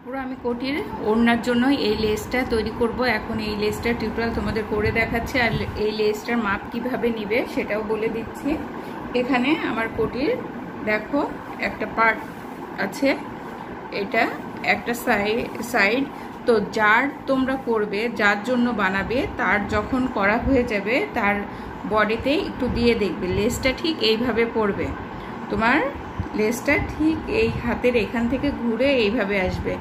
পুরো আমি কোটির ওড়নার জন্য এই লেসটা তৈরি করব। এখন এই লেসটার টিউটোরিয়াল তোমাদের করে দেখাচ্ছি, আর এই লেসটার মাপ কিভাবে নিবে সেটাও বলে দিচ্ছি। এখানে আমার কোটির দেখো একটা পার্ট আছে, এটা একটা সাইড। তো যার তোমরা করবে, যার জন্য বানাবে, তার যখন করা হয়ে যাবে তার বডিতে একটু দিয়ে দেখবে লেসটা ঠিক এইভাবে পড়বে। তোমার লেসটা ঠিক এই হাতের এখান থেকে ঘুরে এইভাবে আসবে।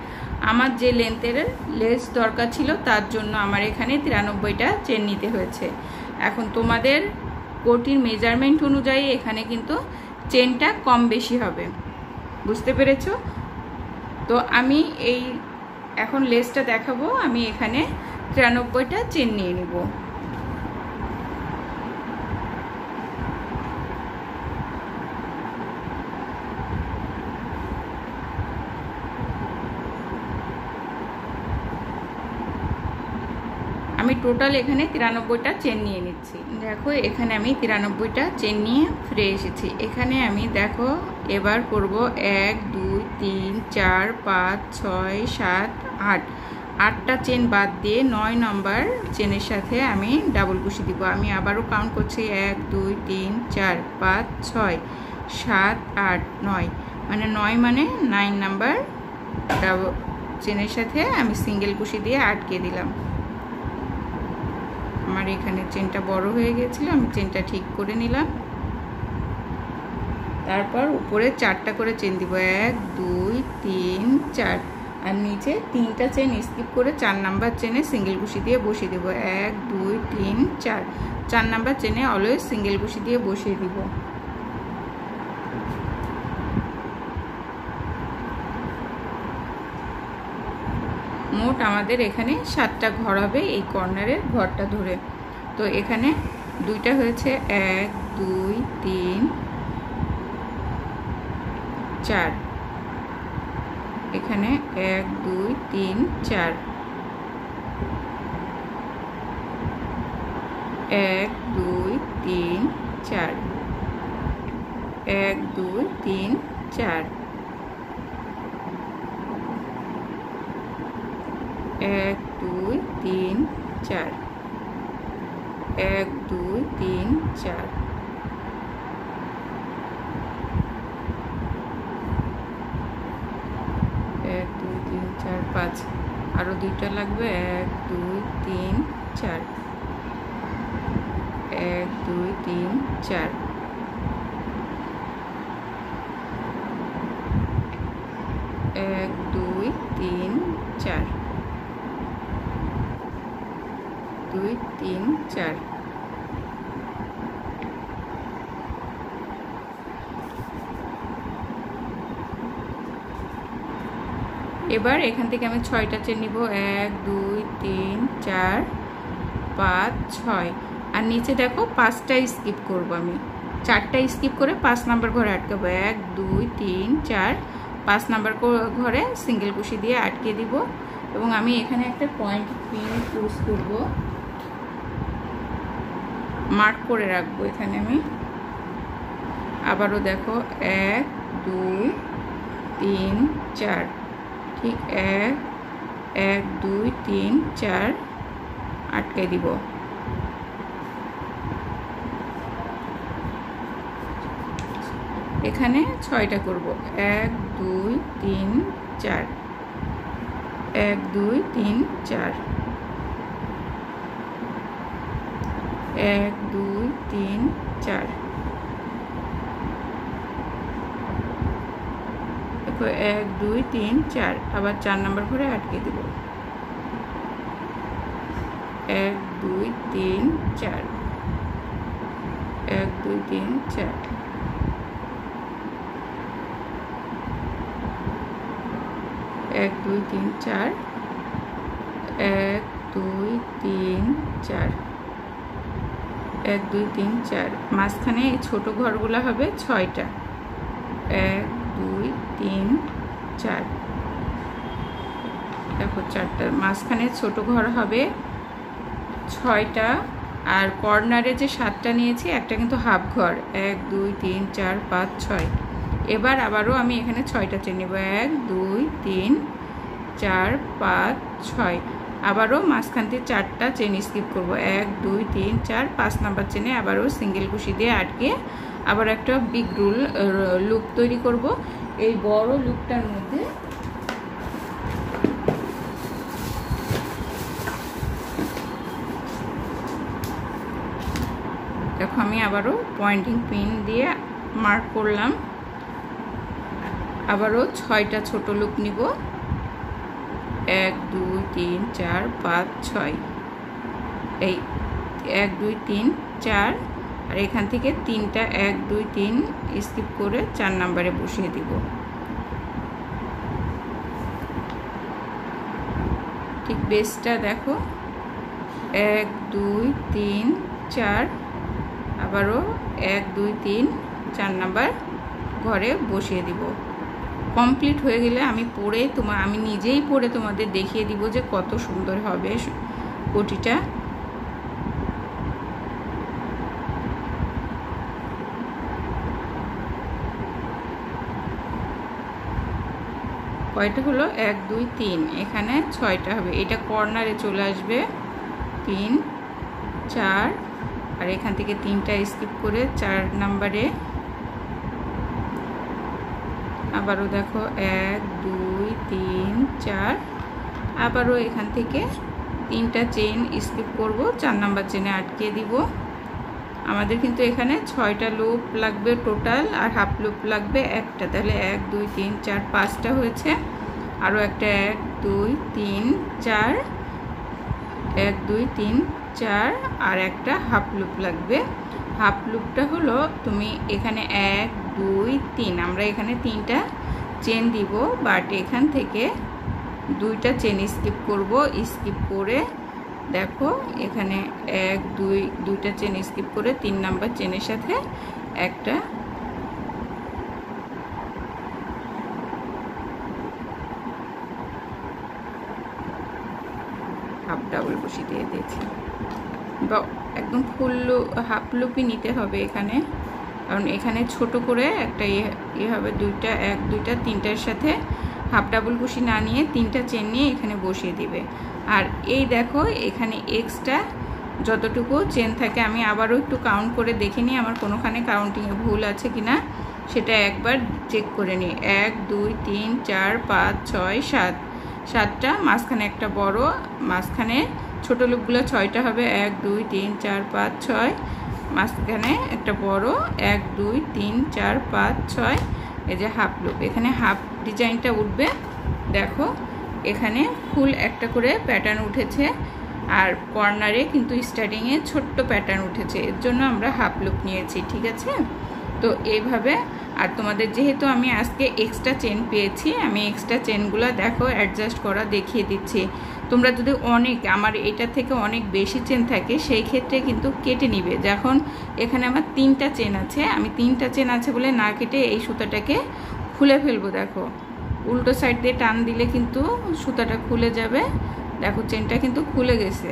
আমার যে লেন্থের লেস দরকার ছিল তার জন্য আমার এখানে 93টা চেন নিতে হয়েছে। এখন তোমাদের কোটির মেজারমেন্ট অনুযায়ী এখানে কিন্তু চেনটা কম বেশি হবে, বুঝতে পেরেছো? তো আমি এই এখন লেসটা দেখাবো। আমি এখানে 93টা চেন নিয়ে নিব। আমি টোটাল এখানে 93টা চেন নিয়ে নিচ্ছি। দেখো এখানে আমি 93টা চেন নিয়ে ফিরে এসেছি। এখানে আমি দেখো এবার করব 1 2 3 4 5 6 7 8 8টা চেন বাদ দিয়ে 9 নম্বর চেনের সাথে আমি ডাবল কুশি দিব। আমি আবারও কাউন্ট করছি 1 2 3 4 5 6 7 8 9, মানে 9 মানে 9 নাম্বার ডাবল চেনের সাথে আমি সিঙ্গেল কুশি দিয়ে আটকে দিলাম। আমার এখানে চেনটা বড় হয়ে গিয়েছিল, আমি চেনটা ঠিক করে নিলাম। তারপর উপরে 4টা করে চেন দিব, 1 2 3 4, আর নিচে 3টা চেন স্কিপ করে 4 নাম্বার চেনে সিঙ্গেল কুশি দিয়ে বসিয়ে দেব। 1 2 3 4, 4 নাম্বার চেনে অলওয়েজ সিঙ্গেল কুশি দিয়ে বসিয়ে দিব। মোট আমাদের এখানে 7টা ঘর হবে এই কর্নারের ঘরটা ধরে। তো এখানে 2টা হয়েছে, 1 2 3 4, এখানে 1 2 3 4, 1 2 3 4, 1 2 3 4, 1 2 3 4, 1 2 3 4, 1 2 3 4 5, আরো 2টা লাগবে, 1 2 3 4, 1 2 3 4, 1 2 3 4, 2 3 4। এবার এখান থেকে আমি 6টা চেন নিব, 1 2 3 4 5 6, আর নিচে দেখো 5টা স্কিপ করব। আমি 4টা স্কিপ করে 5 নাম্বার ঘরে আটকাবো। 1 2 3 4, 5 নাম্বার ঘরে সিঙ্গেল কুশি দিয়ে আটকে দিব। এবং আমি এখানে একটা পয়েন্ট পিন ইউজ করব, মার্ক করে রাখবো। এখানে আমি আবারও দেখো 1 2 3 4, ঠিক 1 1 2 3 4 আটকে দিব। এখানে 6টা করব, 1 2 3 4, 1 2 3 4, 1 2 3 4, 1 2 3 4, আবার 4 নাম্বার ঘরে আটকে দিব। 1 2 3 4, 1 2 3 4, 1 2 3 4, 1 2 3 4, 1 2 3 4। মাঝখানে এই ছোট ঘরগুলো হবে 6টা, 1 2 3 4, দেখো 4টা মাঝখানে ছোট ঘর হবে 6টা, আর কর্নারে যে 7টা নিয়েছি একটা কিন্তু হাফ ঘর। 1 2 3 4 5 6। এবার আবারও আমি এখানে 6টা চেন নেব, 1 2 3 4 5 6 আবারও মাঝখান থেকে 4টা চেন স্কিপ করব 1 2 3 4 5 নাম্বার চেনে আবারও সিঙ্গেল কুশি দিয়ে আটকে আবার একটা বিগ লুপ তৈরি করব। এই বড় লুপটার মধ্যে দেখো আমি আবারও পয়েন্টিং পিন দিয়ে মার্ক করলাম, আবারও 6টা ছোট লুপ নিব 1 2 3 4 5 6 এই 1 2 3 4 আর এখান থেকে 3টা 1 2 3 স্কিপ করে 4 নম্বরে বসিয়ে দিব। ঠিক বেসটা দেখো 1 2 3 4 আবারও 1 2 3 4 নাম্বার ঘরে বসিয়ে দিব। কমপ্লিট হয়ে গেলে আমি নিজেই পরে তোমাদের দেখিয়ে দিব যে কত সুন্দর হবে কোটিটা। কয়টা হলো 1 2 3 এখানে 6টা হবে, এটা কর্নারে চলে আসবে 3 4 আর এখান থেকে 3টা স্কিপ করে 4 নম্বরে আবারও দেখো 1 2 3 4 আবারও এখান থেকে 3টা চেন স্কিপ করব 4 নাম্বার চেনে আটকে দিব। আমাদের কিন্তু এখানে 6টা লুপ লাগবে টোটাল আর হাফ লুপ লাগবে একটা, তাহলে 1 2 3 4 5টা হয়েছে। আরও একটা 1 2 3 4 1 2 3 4 আর একটা হাফ লুপ লাগবে। হাফ লুপটা হলো তুমি এখানে 1 2 3 আমরা এখানে 3টা চেন দিব, বাট এখান থেকে 2টা চেন স্কিপ করব। স্কিপ করে দেখো এখানে 1 2 2টা চেন স্কিপ করে 3 নাম্বার চেনের সাথে একটা হাফ ডাবল কুশি দিয়ে দিয়েছি, বা একদম ফুল হাফ লুপই নিতে হবে এখানে, কারণ এখানে ছোট করে একটা ইয়ে হবে 2টা 1 2টা 3টার সাথে হাফ ডাবল কুশি না নিয়ে 3টা চেন নিয়ে এখানে বসিয়ে দিবে। আর এই দেখো এখানে এক্সট্রা যতটুকু চেন থাকে আমি আবারও একটু কাউন্ট করে দেখে নিই আমার কোনোখানে কাউন্টিংয়ে ভুল আছে কিনা সেটা একবার চেক করে নিই। 1 2 3 4 5 6 7 7টা, মাঝখানে একটা বড়, মাঝখানে ছোট লুপগুলো 6টা হবে 1 2 3 4 5 6, মাঝখানে একটা বড় 1 2 3 4 5 6, এই যে হাফ লুপ, এখানে হাফ ডিজাইনটা উঠবে। দেখো এখানে ফুল একটা করে প্যাটার্ন উঠেছে আর কর্নারে কিন্তু স্টার্টিংয়ে ছোট্ট প্যাটার্ন উঠেছে, এর জন্য আমরা হাফ লুপ নিয়েছি, ঠিক আছে। তো এইভাবে, আর তোমাদের যেহেতু আমি আজকে এক্সট্রা চেন পেয়েছি আমি এক্সট্রা চেনগুলো দেখো অ্যাডজাস্ট করা দেখিয়ে দিচ্ছি। তোমরা যদি আমার এটা থেকে অনেক বেশি চেন থাকে সেই ক্ষেত্রে কিন্তু কেটে নিবে। যখন এখানে আমার 3টা চেন আছে, আমি 3টা চেন আছে বলে না কেটে এই সুতাটাকে খুলে ফেলবো। দেখো উল্টো সাইড দিয়ে টান দিলে কিন্তু সুতাটা খুলে যাবে, দেখো চেনটা কিন্তু খুলে গেছে,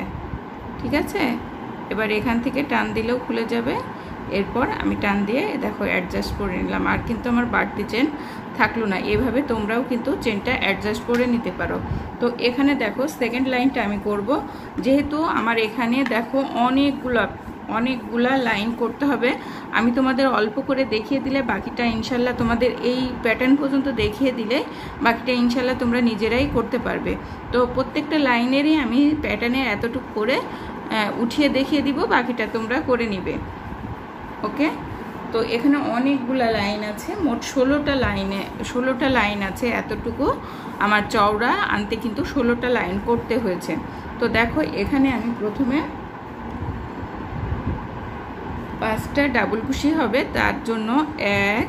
ঠিক আছে। এবার এখান থেকে টান দিলেও খুলে যাবে, এরপর আমি টান দিয়ে দেখো অ্যাডজাস্ট করে নিলাম, আর কিন্তু আমার বাড়তি চেন থাকলো না। এভাবে তোমরাও কিন্তু চেনটা অ্যাডজাস্ট করে নিতে পারো। তো এখানে দেখো সেকেন্ড লাইনটা আমি করব, যেহেতু আমার এখানে দেখো অনেকগুলা লাইন করতে হবে, আমি তোমাদের অল্প করে দেখিয়ে দিলে বাকিটা ইনশাল্লাহ তোমাদের এই প্যাটার্ন পর্যন্ত দেখিয়ে দিলে বাকিটা ইনশাল্লাহ তোমরা নিজেরাই করতে পারবে। তো প্রত্যেকটা লাইনেরই আমি প্যাটার্নের এতটুকু করে উঠিয়ে দেখিয়ে দিব, বাকিটা তোমরা করে নিবে, ওকে। তো এখানে অনেকগুলা লাইন আছে, মোট 16টা লাইন আছে, এতটুকু আমার চওড়া আনতে কিন্তু 16টা লাইন করতে হয়েছে। তো দেখো এখানে আমি প্রথমে 5টা ডাবল কুশি হবে, তার জন্য 1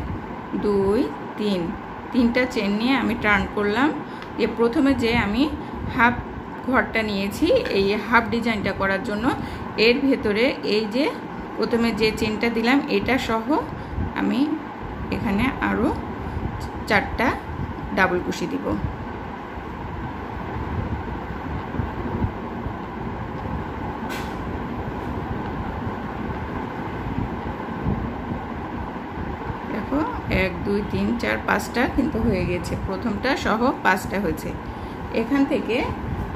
2 3 3টা চেন নিয়ে আমি টার্ন করলাম। প্রথমে যে আমি হাফ ঘরটা নিয়েছি এই হাফ ডিজাইনটা করার জন্য, এর ভেতরে এই যে প্রথমে যে চেনটা দিলাম এটা সহ আমি এখানে আরও 4টা ডাবল কুশি দিব। দেখো 1 2 3 4 5টা কিন্তু হয়ে গেছে, প্রথমটা সহ 5টা হয়েছে। এখান থেকে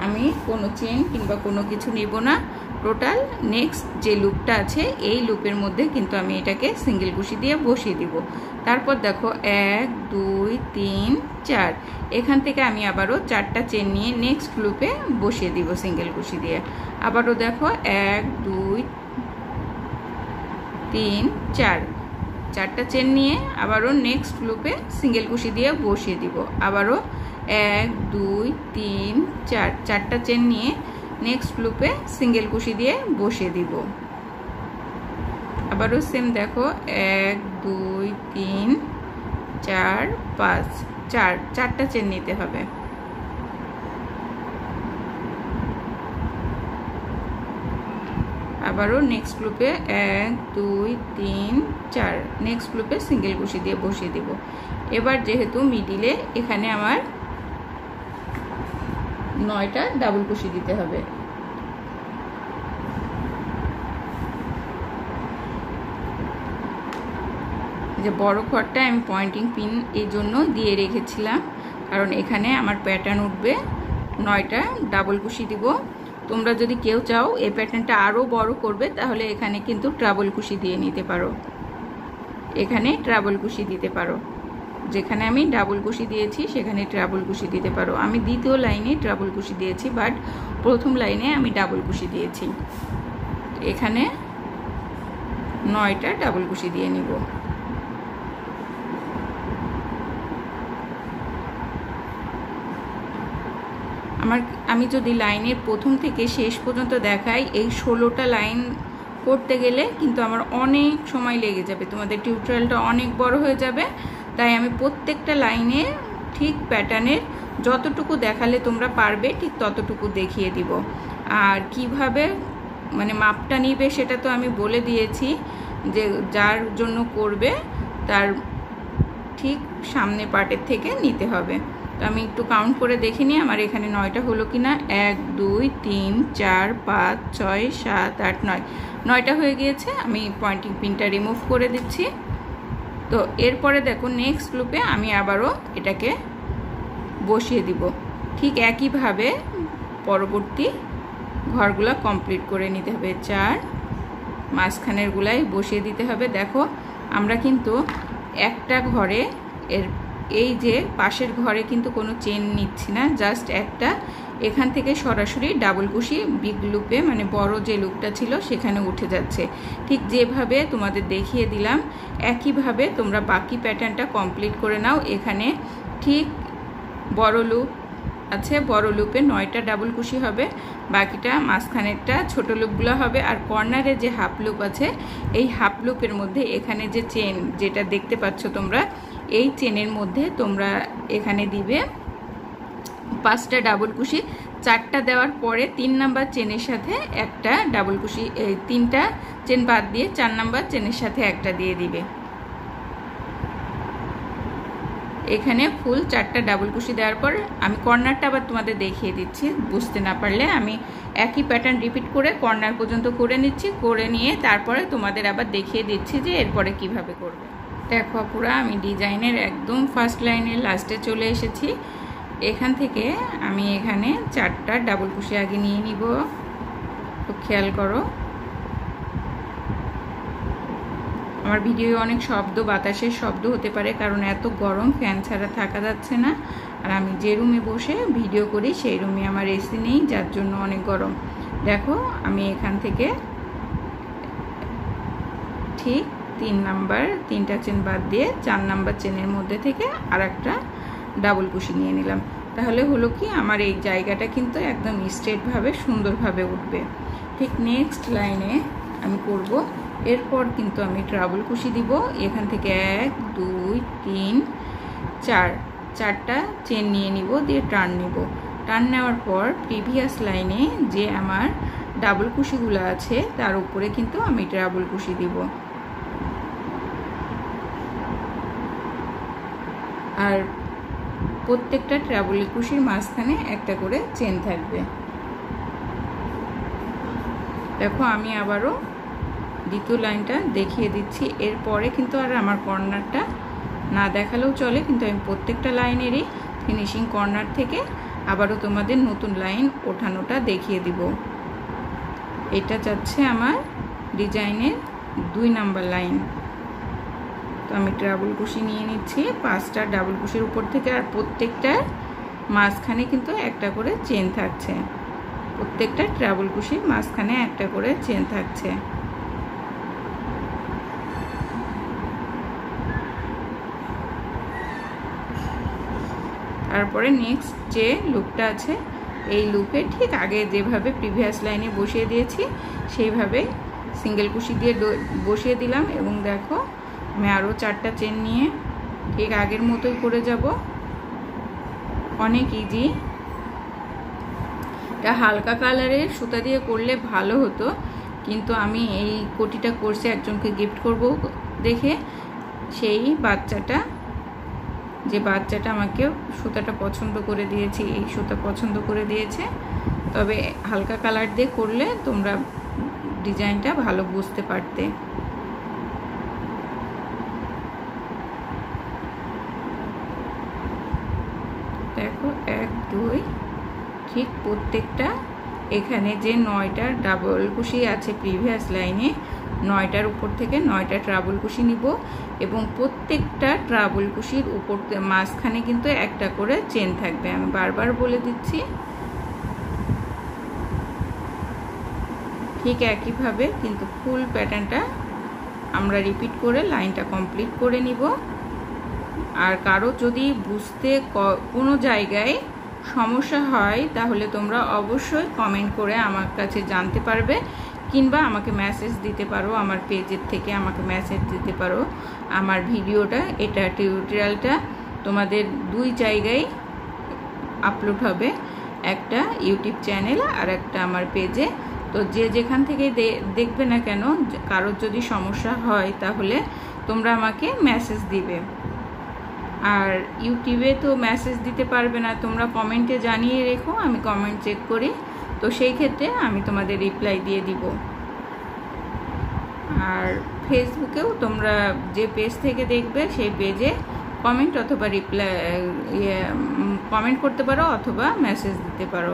আমি কোনো চেন কিংবা কোনো কিছু নিব না। টোটাল নেক্সট যে লুপটা আছে এই লুপের মধ্যে কিন্তু আমি এটাকে সিঙ্গেল কুশি দিয়ে বসিয়ে দিব। তারপর দেখো 1 2 3 4, এখান থেকে আমি আবারও 4টা চেন নিয়ে নেক্সট লুপে বসিয়ে দিব সিঙ্গেল কুশি দিয়ে। আবারও দেখো 1 2 3 4, 4টা চেন নিয়ে আবারও নেক্সট লুপে সিঙ্গেল কুশি দিয়ে বসিয়ে দিব। আবারও 1 2 3 4, 4টা চেন নিয়ে নেক্সট লুপে সিঙ্গেল কুশি দিয়ে বসিয়ে দিব। আবারও সেম দেখো 1 2 3 4 5, 4টা চেন নিতে হবে। আবারও নেক্সট লুপে 1 2 3 4, নেক্সট লুপে সিঙ্গেল কুশি দিয়ে বসিয়ে দিব। এবার যেহেতু মিডিলে এখানে আমার 9টা ডাবল কুশি দিতে হবে। যে বড় ঘরটা আমি পয়েন্টিং পিন এই জন্য দিয়ে রেখেছিলাম, কারণ এখানে আমার প্যাটার্ন উঠবে। 9টা ডাবল কুশি দিব। তোমরা যদি কেউ চাও এই প্যাটার্নটা আরও বড় করবে তাহলে এখানে কিন্তু ট্রাবল কুশি দিয়ে নিতে পারো, এখানে ট্রাবল কুশি দিতে পারো। যেখানে আমি ডাবল কুশি দিয়েছি সেখানে ট্রাবল কুশি দিতে পারো। আমি দ্বিতীয় লাইনে ট্রাবল কুশি দিয়েছি, বাট প্রথম লাইনে আমি ডাবল কুশি দিয়েছি। এখানে 9টা ডাবল কুশি দিয়ে নিব। আমি যদি লাইনের প্রথম থেকে শেষ পর্যন্ত দেখাই, এই 16টা লাইন করতে গেলে কিন্তু আমার অনেক সময় লেগে যাবে, তোমাদের টিউটোরিয়ালটা অনেক বড় হয়ে যাবে। তাই আমি প্রত্যেকটা লাইনে ঠিক প্যাটার্নের যতটুকু দেখালে তোমরা পারবে ঠিক ততটুকু দেখিয়ে দিব। আর কিভাবে মানে মাপটা নিবে সেটা তো আমি বলে দিয়েছি, যে যার জন্য করবে তার ঠিক সামনে পার্টের থেকে নিতে হবে। তো আমি একটু কাউন্ট করে দেখিনি আমার এখানে 9টা হলো কিনা। 1 2 3 4 5 6 7 8 9, 9টা হয়ে গিয়েছে। আমি পয়েন্টিং পিনটা রিমুভ করে দিচ্ছি। তো এরপরে দেখো নেক্সট লুপে আমি আবারও এটাকে বসিয়ে দিব। ঠিক একইভাবে পরবর্তী ঘরগুলো কমপ্লিট করে নিতে হবে। 4 মাঝখানের গুলাই বসিয়ে দিতে হবে। দেখো আমরা কিন্তু একটা ঘরে এই যে পাশের ঘরে কিন্তু কোনো চেন নিচ্ছি না, জাস্ট একটা এখান থেকে সরাসরি ডাবল কুশি বিগ লুপে মানে বড় যে লুপটা ছিল সেখানে উঠে যাচ্ছে। ঠিক যেভাবে তোমাদের দেখিয়ে দিলাম একইভাবে তোমরা বাকি প্যাটার্নটা কমপ্লিট করে নাও। এখানে ঠিক বড় লুপ আছে, বড় লুপে 9টা ডাবল কুশি হবে, বাকিটা মাঝখানেরটা ছোট লুপগুলো হবে। আর কর্নারে যে হাফ লুপ আছে এই হাফ লুপের মধ্যে এখানে যে চেন যেটা দেখতে পাচ্ছ তোমরা, এই চেনের মধ্যে তোমরা এখানে দিবে 5টা ডাবল কুশি। 4টা দেওয়ার পরে 3 নাম্বার চেনের সাথে একটা ডাবল কুশি, 3টা চেন বাদ দিয়ে 4 নাম্বার চেনের সাথে একটা দিয়ে দিবে। এখানে ফুল 4টা ডাবল কুশি দেওয়ার পর আমি কর্নারটা আবার তোমাদের দেখিয়ে দিচ্ছি, বুঝতে না পারলে আমি একই প্যাটার্ন রিপিট করে কর্নার পর্যন্ত করে নিচ্ছি, করে নিয়ে তারপরে তোমাদের আবার দেখিয়ে দিচ্ছি যে এরপরে কিভাবে করবে। দেখো পুরা আমি ডিজাইনের একদম ফার্স্ট লাইনের লাস্টে চলে এসেছি। এখান থেকে আমি এখানে 4টা ডাবল কুশি আগে নিয়ে নিব, তো খেয়াল করো। আমার ভিডিও অনেক শব্দ, বাতাসের শব্দ হতে পারে, কারণ এত গরম, ফ্যান ছাড়া থাকা যাচ্ছে না। আর আমি যে রুমে বসে ভিডিও করি সেই রুমে আমার এসি নেই, যার জন্য অনেক গরম। দেখো আমি এখান থেকে ঠিক 3 নাম্বার 3টা চেন বাদ দিয়ে 4 নাম্বার চেনের মধ্যে থেকে আর একটা ডাবল কুশি নিয়ে নিলাম। তাহলে হলো কি আমার এই জায়গাটা কিন্তু একদম স্ট্রেটভাবে সুন্দরভাবে উঠবে। ঠিক নেক্সট লাইনে আমি করব, এরপর কিন্তু আমি ট্রাবল কুশি দিব। এখান থেকে 1 2 3 4, 4টা চেন নিয়ে নিব, দিয়ে টার্ন নিব। টার্ন নেওয়ার পর প্রিভিয়াস লাইনে যে আমার ডাবল কুশিগুলো আছে তার উপরে কিন্তু আমি ট্রাবল কুশি দিব। আর প্রত্যেকটা ট্রাবল কুশির মাঝখানে একটা করে চেন থাকবে। দেখো আমি আবারও দ্বিতীয় লাইনটা দেখিয়ে দিচ্ছি। এরপরে কিন্তু আর আমার কর্নারটা না দেখালেও চলে, কিন্তু আমি প্রত্যেকটা লাইনেরই ফিনিশিং কর্নার থেকে আবারও তোমাদের নতুন লাইন ওঠানোটা দেখিয়ে দিব। এটা যাচ্ছে আমার ডিজাইনের 2 নাম্বার লাইন। তো আমি ডাবল কুশি নিয়ে নিচ্ছি 5টা ডাবল কুশির উপর থেকে, আর প্রত্যেকটা মাঝখানে কিন্তু একটা করে চেন থাকছে, প্রত্যেকটা ডাবল কুশির মাঝখানে একটা করে চেন থাকছে। তারপরে নেক্সট যে লুপটা আছে এই লুপে ঠিক আগে যেভাবে প্রিভিয়াস লাইনে বসিয়ে দিয়েছি সেইভাবে সিঙ্গেল কুশি দিয়ে বসিয়ে দিলাম, এবং দেখো আমি আরও 4টা চেন নিয়ে ঠিক আগের মতোই করে যাব। অনেক ইজি। এটা হালকা কালারের সুতা দিয়ে করলে ভালো হতো, কিন্তু আমি এই কোটিটা করছি একজনকে গিফট করব দেখে, সেই বাচ্চাটা আমাকে সুতাটা পছন্দ করে দিয়েছে, এই সুতা পছন্দ করে দিয়েছে। তবে হালকা কালার দিয়ে করলে তোমরা ডিজাইনটা ভালো বুঝতে পারতে। দেখো 1 2 ঠিক প্রত্যেকটা এখানে যে 9টা ডাবল কুশি আছে প্রিভিয়াস লাইনে, 9টার উপর থেকে 9টা ট্রাবল কুশি নিব, এবং প্রত্যেকটা ট্রাবল কুশির উপর মাঝখানে কিন্তু একটা করে চেন থাকবে। আমি বারবার বলে দিচ্ছি। ঠিক একইভাবে কিন্তু ফুল প্যাটার্নটা আমরা রিপিট করে লাইনটা কমপ্লিট করে নিব। আর কারো যদি বুঝতে কোনো জায়গায় সমস্যা হয় তাহলে তোমরা অবশ্যই কমেন্ট করে আমার কাছে জানতে পারবে, কিংবা আমাকে মেসেজ দিতে পারো, আমার পেজের থেকে আমাকে মেসেজ দিতে পারো। আমার ভিডিওটা, এটা টিউটোরিয়ালটা তোমাদের 2 জায়গায় আপলোড হবে, একটা ইউটিউব চ্যানেল আর একটা আমার পেজে। তো যে যেখান থেকে দেখবে না কেন, কারোর যদি সমস্যা হয় তাহলে তোমরা আমাকে মেসেজ দিবে। আর ইউটিউবে তো মেসেজ দিতে পারবে না, তোমরা কমেন্টে জানিয়ে রেখো, আমি কমেন্ট চেক করি, তো সেই ক্ষেত্রে আমি তোমাদের রিপ্লাই দিয়ে দিব। আর ফেসবুকেও তোমরা যে পেজ থেকে দেখবে সেই পেজে কমেন্ট অথবা কমেন্ট করতে পারো অথবা মেসেজ দিতে পারো।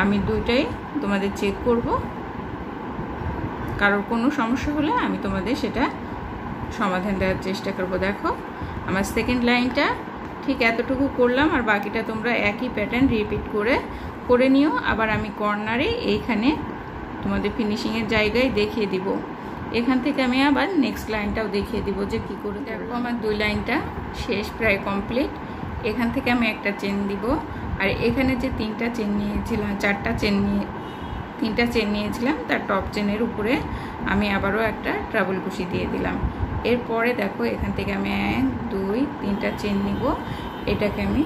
আমি 2টাই তোমাদের চেক করব। কারোর কোনো সমস্যা হলে আমি তোমাদের সেটা সমাধান দেওয়ার চেষ্টা করব। দেখো আমার সেকেন্ড লাইনটা ঠিক এতটুকু করলাম, আর বাকিটা তোমরা একই প্যাটার্ন রিপিট করে নিও। আবার আমি কর্নারে এইখানে তোমাদের ফিনিশিংয়ের জায়গায় দেখিয়ে দিব। এখান থেকে আমি আবার নেক্সট লাইনটাও দেখিয়ে দিব যে কি করে। দেখো আমার 2 লাইনটা শেষ, প্রায় কমপ্লিট। এখান থেকে আমি একটা চেন দিব, আর এখানে যে 3টা চেন নিয়েছিলাম, 3টা চেন নিয়েছিলাম, তার টপ চেনের উপরে আমি আবারও একটা ট্রাবল কুশি দিয়ে দিলাম। এরপরে দেখো এখান থেকে আমি 1 2 3টা চেন নিব, এটাকে আমি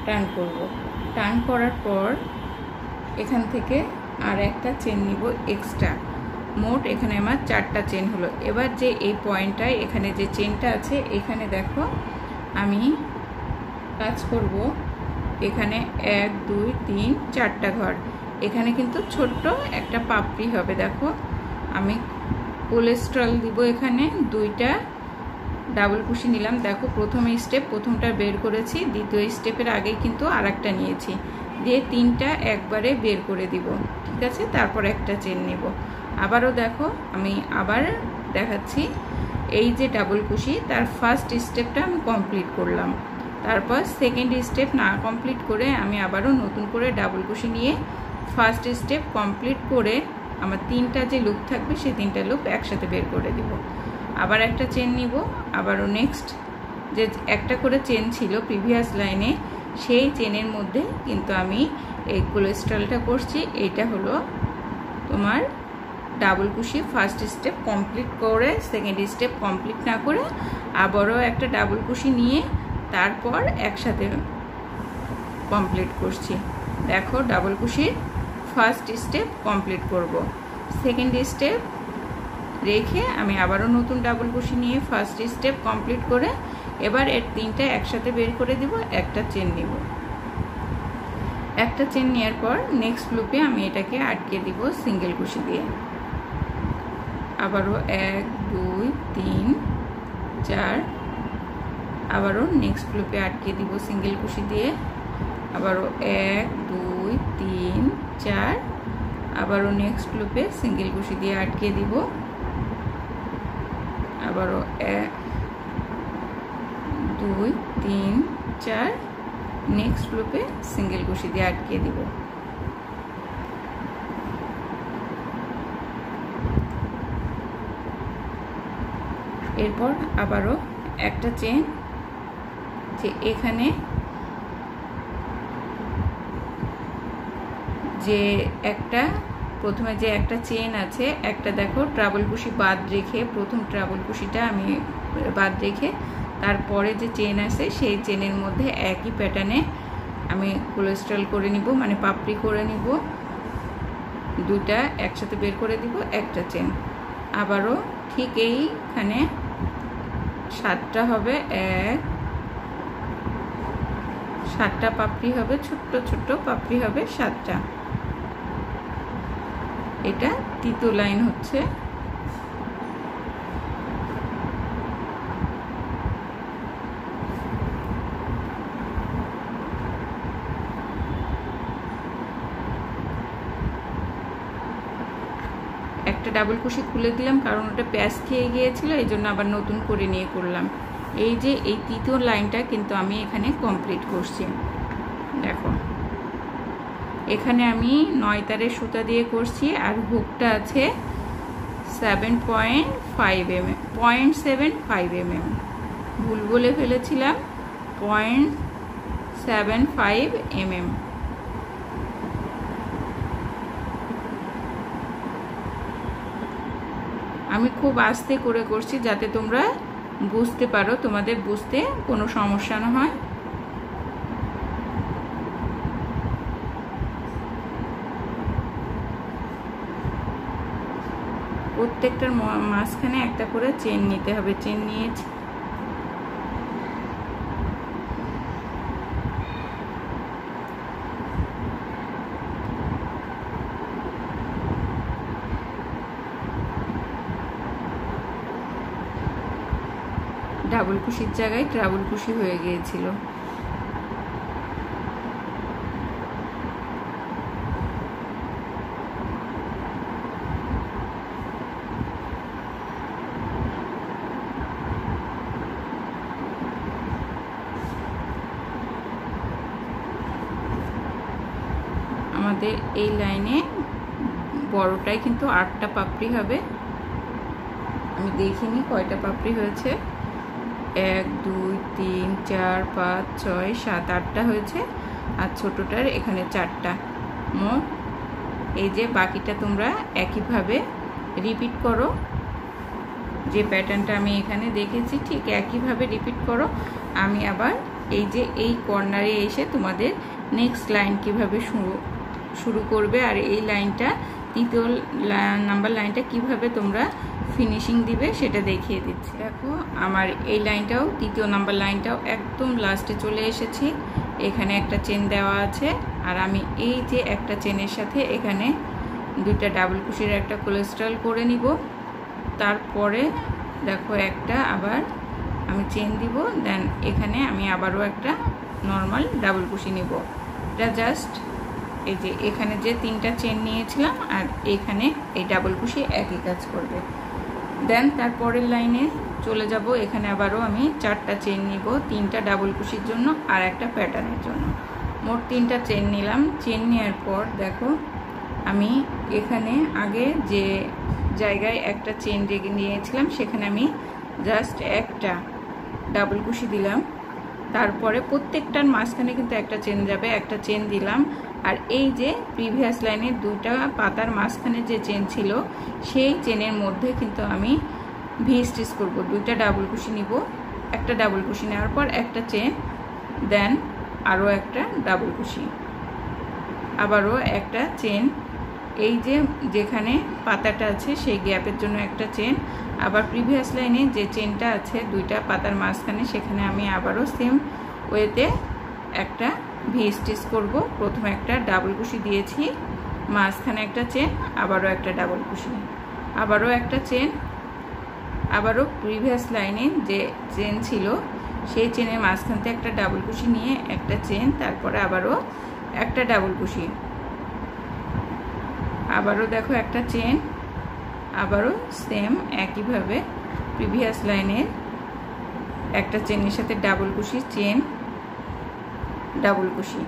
টার্ন করব। টার্ন করার পর এখান থেকে আর একটা চেন নিব এক্সট্রা। মোট এখানে আমার 4টা চেন হলো। এবার যে এই পয়েন্টটায় এখানে যে চেনটা আছে, এখানে দেখো আমি কাজ করব, এখানে 1 2 3 4টা ঘর, এখানে কিন্তু ছোট্ট একটা পাপড়ি হবে। দেখো আমি কোলেস্ট্রল দিব, এখানে 2টা ডাবল কুশি নিলাম। দেখো প্রথম স্টেপ, প্রথমটা বের করেছি, দ্বিতীয় স্টেপের আগেই কিন্তু আরেকটা নিয়েছি, দিয়ে 3টা একবারে বের করে দিব। ঠিক আছে, তারপর একটা চেন নেব। আবারও দেখো আমি আবার দেখাচ্ছি, এই যে ডাবল কুশি তার ফার্স্ট স্টেপটা আমি কমপ্লিট করলাম, তারপর সেকেন্ড স্টেপ না কমপ্লিট করে আমি আবারও নতুন করে ডাবল কুশি নিয়ে ফার্স্ট স্টেপ কমপ্লিট করে আমার 3টা যে লুপ থাকবে সেই 3টা লুপ একসাথে বের করে দিব। আবার একটা চেন নিব, আবারও নেক্সট যে একটা করে চেন ছিল প্রিভিয়াস লাইনে, সেই চেনের মধ্যে কিন্তু আমি এই কোলেস্ট্রলটা করছি। এইটা হলো তোমার ডাবল কুশি। ফার্স্ট স্টেপ কমপ্লিট করে সেকেন্ড স্টেপ কমপ্লিট না করে আবারও একটা ডাবল কুশি নিয়ে তারপর একসাথে কমপ্লিট করছি। দেখো ডাবল কুশির ফার্স্ট স্টেপ কমপ্লিট করব, সেকেন্ড স্টেপ রেখে আমি আবারও নতুন ডাবল কুশি নিয়ে ফার্স্ট স্টেপ কমপ্লিট করে এবার এর 3টা একসাথে বের করে দিব, একটা চেন নিব। একটা চেন নেওয়ার পর নেক্সট লুপে আমি এটাকে আটকে দিব সিঙ্গেল কুশি দিয়ে। আবারও 1 2 3 4, আবারও নেক্সট লুপে আটকে দিব সিঙ্গেল কুশি দিয়ে। আবারও 1 2 3 4 আবারও নেক্সট লুপে সিঙ্গেল কুশি দিয়ে আটকে দিব আবারও 1 2 3 4 নেক্সট লুপে সিঙ্গেল কুশি দিয়ে আটকে দিব এরপর আবারও একটা চেন যে এখানে যে একটা প্রথমে যে একটা চেন আছে একটা দেখো ট্রাবল কুশি বাদ রেখে প্রথম ট্রাবল কুশিটা আমি বাদ রেখে তারপরে যে চেন আছে সেই চেনের মধ্যে একই প্যাটার্নে আমি কোলেস্ট্রল করে নিব মানে পাপড়ি করে নিব দুইটা একসাথে বের করে দিব একটা চেন আবারও ঠিক এইখানে 7টা হবে 7টা পাপড়ি হবে ছোট্ট ছোট্ট পাপড়ি হবে 7টা এটা তৃতীয় লাইন হচ্ছে একটা ডাবল কুশি খুলে দিলাম কারণ ওটা প্যাচ খেয়ে গিয়েছিল এই জন্য আবার নতুন করে নিয়ে করলাম এই যে এই তৃতীয় লাইনটা কিন্তু আমি এখানে কমপ্লিট করছি দেখো এখানে আমি 9 তারের সুতা দিয়ে করছি আর হুকটা আছে 7.5 mm 0.75 mm ভুল বলে ফেলেছিলাম 0.75 mm আমি খুব আস্তে করে করছি যাতে তোমরা বুঝতে পারো তোমাদের বুঝতে কোনো সমস্যা না হয় প্রত্যেকটার মাঝখানে একটা করে চেন নিতে হবে চেন নিয়েছি ডাবল কুশির জায়গায় ট্রাবল কুশি হয়ে গিয়েছিল আমাদের এই লাইনে বড়টাই কিন্তু 8টা পাপড়ি হবে আমি দেখিনি কয়টা পাপড়ি হয়েছে 1 2 3 4 5 6 7 8টা হয়েছে আর ছোটটার এখানে 4টা মোট এই যে বাকিটা তোমরা একইভাবে রিপিট করো যে প্যাটার্নটা আমি এখানে দেখেছি ঠিক একইভাবে রিপিট করো আমি আবার এই যে এই কর্নারে এসে তোমাদের নেক্সট লাইন কিভাবে শুরু করবে আর এই লাইনটা তৃতীয় নাম্বার লাইনটা কিভাবে তোমরা ফিনিশিং দিবে সেটা দেখিয়ে দিচ্ছি দেখো আমার এই লাইনটাও তৃতীয় নাম্বার লাইনটাও একদম লাস্টে চলে এসেছি এখানে একটা চেন দেওয়া আছে আর আমি এই যে একটা চেনের সাথে এখানে দুইটা ডাবল কুশির একটা কোলেস্ট্রল করে নিব তারপরে দেখো একটা আবার আমি চেন দিব দেন এখানে আমি আবারও একটা নর্মাল ডাবল কুশি নিব এটা জাস্ট এই যে এখানে যে 3টা চেন নিয়েছিলাম আর এখানে এই ডাবল কুশি একই কাজ করবে দেন তারপরের লাইনে চলে যাব এখানে আবারও আমি 4টা চেন নিব 3টা ডাবল কুশির জন্য আর একটা প্যাটার্নের জন্য মোট 3টা চেন নিলাম চেন নেওয়ার পর দেখো আমি এখানে আগে যে জায়গায় একটা চেন রেখে নিয়েছিলাম সেখানে আমি জাস্ট একটা ডাবল কুশি দিলাম তারপরে প্রত্যেকটার মাঝখানে কিন্তু একটা চেন যাবে একটা চেন দিলাম আর এই যে প্রিভিয়াস লাইনের দুইটা পাতার মাঝখানে যে চেন ছিল সেই চেনের মধ্যে কিন্তু আমি ভি স্টিচ করব দুইটা ডাবল কুশি নিব একটা ডাবল কুশি নেওয়ার পর একটা চেন দেন আরও একটা ডাবল কুশি আবারও একটা চেন এই যে যেখানে পাতাটা আছে সেই গ্যাপের জন্য একটা চেন আবার প্রিভিয়াস লাইনে যে চেনটা আছে দুইটা পাতার মাঝখানে সেখানে আমি আবারও সেম ওয়েতে একটা ভি স্টিচ করব প্রথমে একটা ডাবল কুশি দিয়েছি মাঝখানে একটা চেন আবারও একটা ডাবল কুশি আবারও একটা চেন আবারও প্রিভিয়াস লাইনে যে চেন ছিল সেই চেনের মাঝখান থেকে একটা ডাবল কুশি নিয়ে একটা চেন, তারপরে আবারও একটা ডাবল কুশি, আবারও দেখো একটা চেন, আবারও সেম একইভাবে প্রিভিয়াস লাইনের একটা চেনের সাথে ডাবল কুশি, চেন, ডাবল কুশি।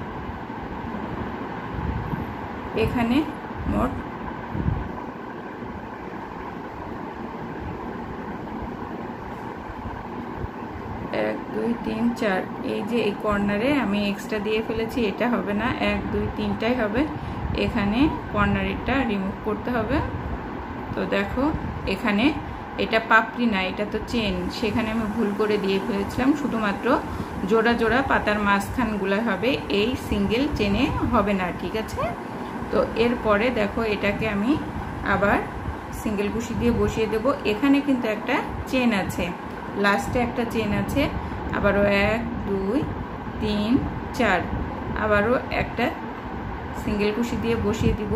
এখানে মোট 1 2 3 4, এই যে এই কর্নারে আমি এক্সট্রা দিয়ে ফেলেছি, এটা হবে না, 1 2 3টাই হবে। এখানে কর্নারেরটা রিমুভ করতে হবে। তো দেখো এখানে এটা পাপড়ি না, এটা তো চেন, সেখানে আমি ভুল করে দিয়ে ফেলেছিলাম। শুধুমাত্র জোড়া জোড়া পাতার মাঝখানগুলো হবে, এই সিঙ্গেল চেনে হবে না, ঠিক আছে? তো এরপরে দেখো এটাকে আমি আবার সিঙ্গেল কুশি দিয়ে বসিয়ে দেব। এখানে কিন্তু একটা চেন আছে, লাস্টে একটা চেন আছে, আবারও 1 2 3 4, আবারও একটা সিঙ্গেল কুশি দিয়ে বসিয়ে দিব,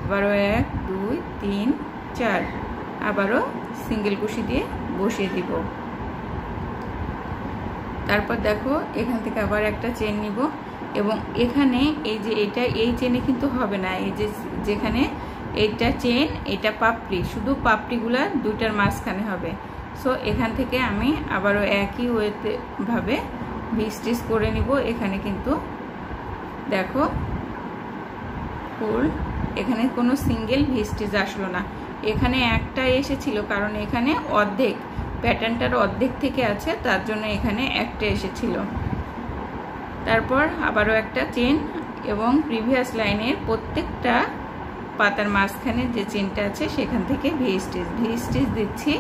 আবারও 1 2 3 4, আবারও সিঙ্গেল কুশি দিয়ে বসিয়ে দিব। তারপর দেখো এখান থেকে আবার একটা চেন নিব, এবং এখানে এই যে এটা, এই চেনে কিন্তু হবে না, এই যে যেখানে এইটা চেন, এটা পাপড়ি, শুধু পাপড়িগুলা দুইটার মাঝখানে হবে। সো এখান থেকে আমি আবারও একই ওয়েতে ভাবে ভি স্টিচ করে নিব। এখানে কিন্তু দেখো ফুল, এখানে কোনো সিঙ্গেল ভি স্টিচ আসলো না, এখানে একটা এসেছিল, কারণ এখানে অর্ধেক প্যাটার্নটার অর্ধেক থেকে আছে, তার জন্য এখানে একটা এসেছিল। তারপর আবারও একটা চেন, এবং প্রিভিয়াস লাইনের প্রত্যেকটা পাতার মাঝখানে যে চেনটা আছে সেখান থেকে ভি স্টিচ দিচ্ছি।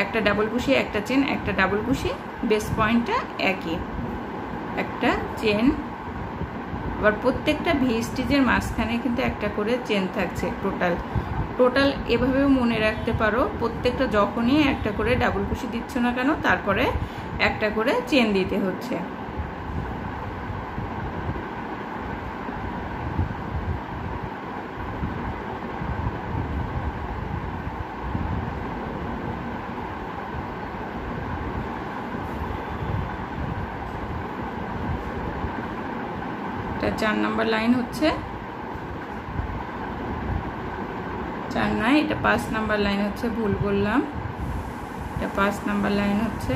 একটা ডাবল কুশি, একটা চেন, একটা ডাবল কুশি, বেস পয়েন্টটা একই, একটা চেন, আবার প্রত্যেকটা ভি স্টিচের মাঝখানে কিন্তু একটা করে চেন থাকছে। টোটাল এভাবেও মনে রাখতে পারো, প্রত্যেকটা যখনই একটা করে ডাবল কুশি দিচ্ছ না কেন, তারপরে একটা করে চেন দিতে হচ্ছে। এটা 4 নম্বর লাইন হচ্ছে, 4 নয়, এটা 5 নম্বর লাইন হচ্ছে, ভুল বললাম, এটা 5 নম্বর লাইন হচ্ছে।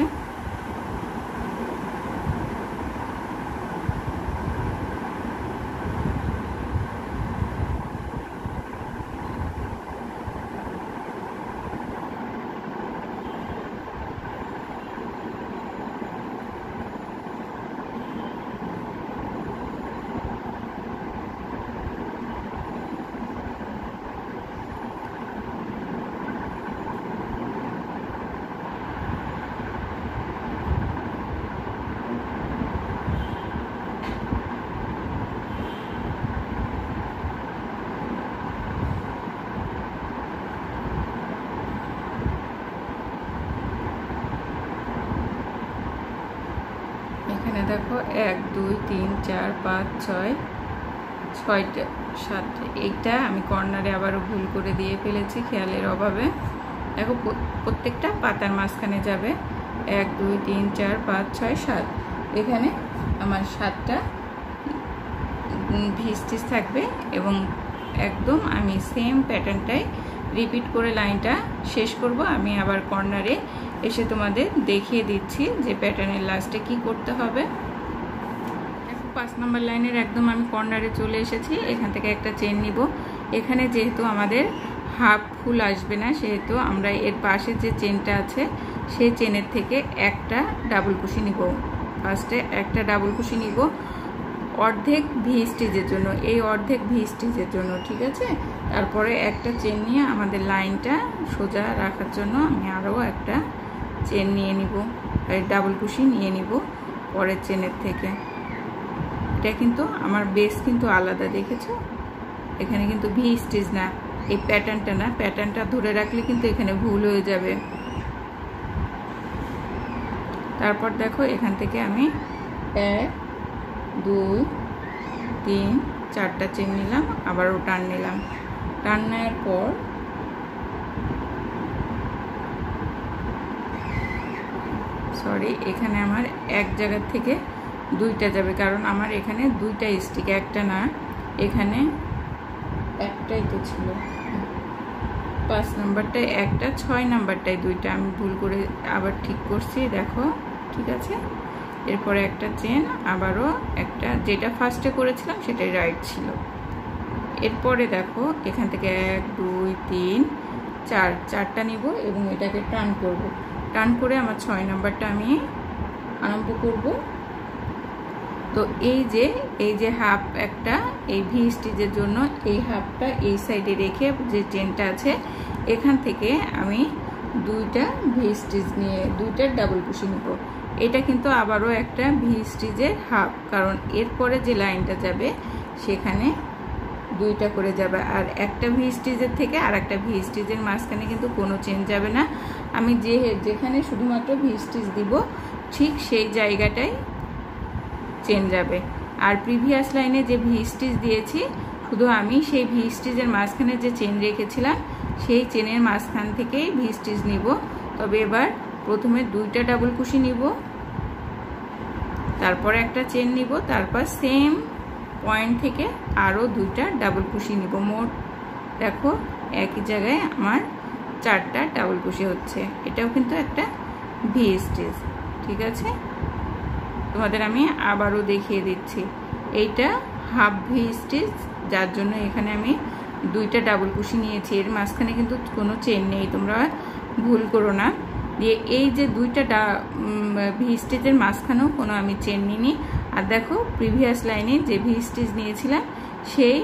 এখানে দেখো 1 2 3 4 5 6 6টা 7টা, এইটা আমি কর্নারে আবারও ভুল করে দিয়ে ফেলেছি খেয়ালের অভাবে। দেখো প্রত্যেকটা পাতার মাঝখানে যাবে, 1 2 3 4 5 6 7, এখানে আমার 7টা ভি স্টিচ থাকবে, এবং একদম আমি সেম প্যাটার্নটাই রিপিট করে লাইনটা শেষ করব। আমি আবার কর্নারে এসে তোমাদের দেখিয়ে দিচ্ছি যে প্যাটার্নের লাস্টে কি করতে হবে। 5 নম্বর লাইনের একদম আমি কর্নারে চলে এসেছি, এখান থেকে একটা চেন নিব। এখানে যেহেতু আমাদের হাফ ফুল আসবে না, সেহেতু আমরা এর পাশে যে চেনটা আছে সেই চেনের থেকে একটা ডাবল কুশি নিব। ফার্স্টে একটা ডাবল কুশি নিব অর্ধেক ভি স্টিচের জন্য, এই অর্ধেক ভি স্টিচের জন্য, ঠিক আছে? তারপরে একটা চেন নিয়ে আমাদের লাইনটা সোজা রাখার জন্য আমি আরও একটা চেন নিয়ে নিব, ডাবল কুশি নিয়ে নিব পরের চেনের থেকে। এটা কিন্তু আমার বেস কিন্তু আলাদা, দেখেছো? এখানে কিন্তু ভি স্টিচ না, এই প্যাটার্নটা না, প্যাটার্নটা ধরে রাখলে কিন্তু এখানে ভুল হয়ে যাবে। তারপর দেখো এখান থেকে আমি 1 2 3 4টা চেন নিলাম, আবারও টান নিলাম। টান নেওয়ার পর সরি, এখানে আমার এক জায়গা থেকে দুইটা যাবে, কারণ আমার এখানে দুইটা স্টিক, একটা না, এখানে একটাই তো ছিল, 5 নাম্বারটায় একটা, 6 নাম্বারটায় দুইটা, আমি ভুল করে আবার ঠিক করছি, দেখো ঠিক আছে। এরপরে একটা চেন, আবারও একটা, যেটা ফার্স্টে করেছিলাম সেটাই রাইট ছিল। এরপরে দেখো এখান থেকে 1 2 3 4, চারটা নিব এবং এটাকে টার্ন করব। টার্ন করে আমার 6 নাম্বারটা আমি আরম্ভ করব। তো এই যে হাফ একটা, এই ভি স্টিচের জন্য এই হাফটা এই সাইডে রেখে যে চেনটা আছে এখান থেকে আমি দুইটা ভি স্টিচ নিয়ে দুইটা ডাবল কুশি নিব। এটা কিন্তু আবারও একটা ভি স্টিচের হাফ, কারণ এরপরে যে লাইনটা যাবে সেখানে দুইটা করে যাবে, আর একটা ভি স্টিচের থেকে আর একটা ভি স্টিচের মাঝখানে কিন্তু কোনো চেন যাবে না। আমি যেখানে শুধুমাত্র ভি স্টিচ দিব ঠিক সেই জায়গাটাই চেন যাবে। আর প্রিভিয়াস লাইনে যে ভি স্টিচ দিয়েছি, শুধু আমি সেই ভি স্টিচের মাঝখানে যে চেন রেখেছিলাম সেই চেনের মাঝখান থেকেই ভি স্টিচ নিব। তবে এবার প্রথমে দুইটা ডাবল কুশি নিব, তারপর একটা চেন নিব, তারপর সেম পয়েন্ট থেকে আরও দুইটা ডাবল কুশি নিব। মোট দেখো একই জায়গায় আমার 4টা ডাবল কুশি হচ্ছে। এটাও কিন্তু একটা ভি স্টিচ, ঠিক আছে। তোমাদের আমি আবারও দেখিয়ে দিচ্ছি, এইটা হাফ ভি স্টিচ, যার জন্য এখানে আমি দুইটা ডাবল কুশি নিয়েছি। এর মাঝখানে কিন্তু কোনো চেন নেই, তোমরা ভুল করো না। দিয়ে এই যে দুইটা ভি স্টিচের মাঝখানেও কোনো আমি চেন নিইনি। আর দেখো প্রিভিয়াস লাইনে যে ভি স্টিচ নিয়েছিলাম সেই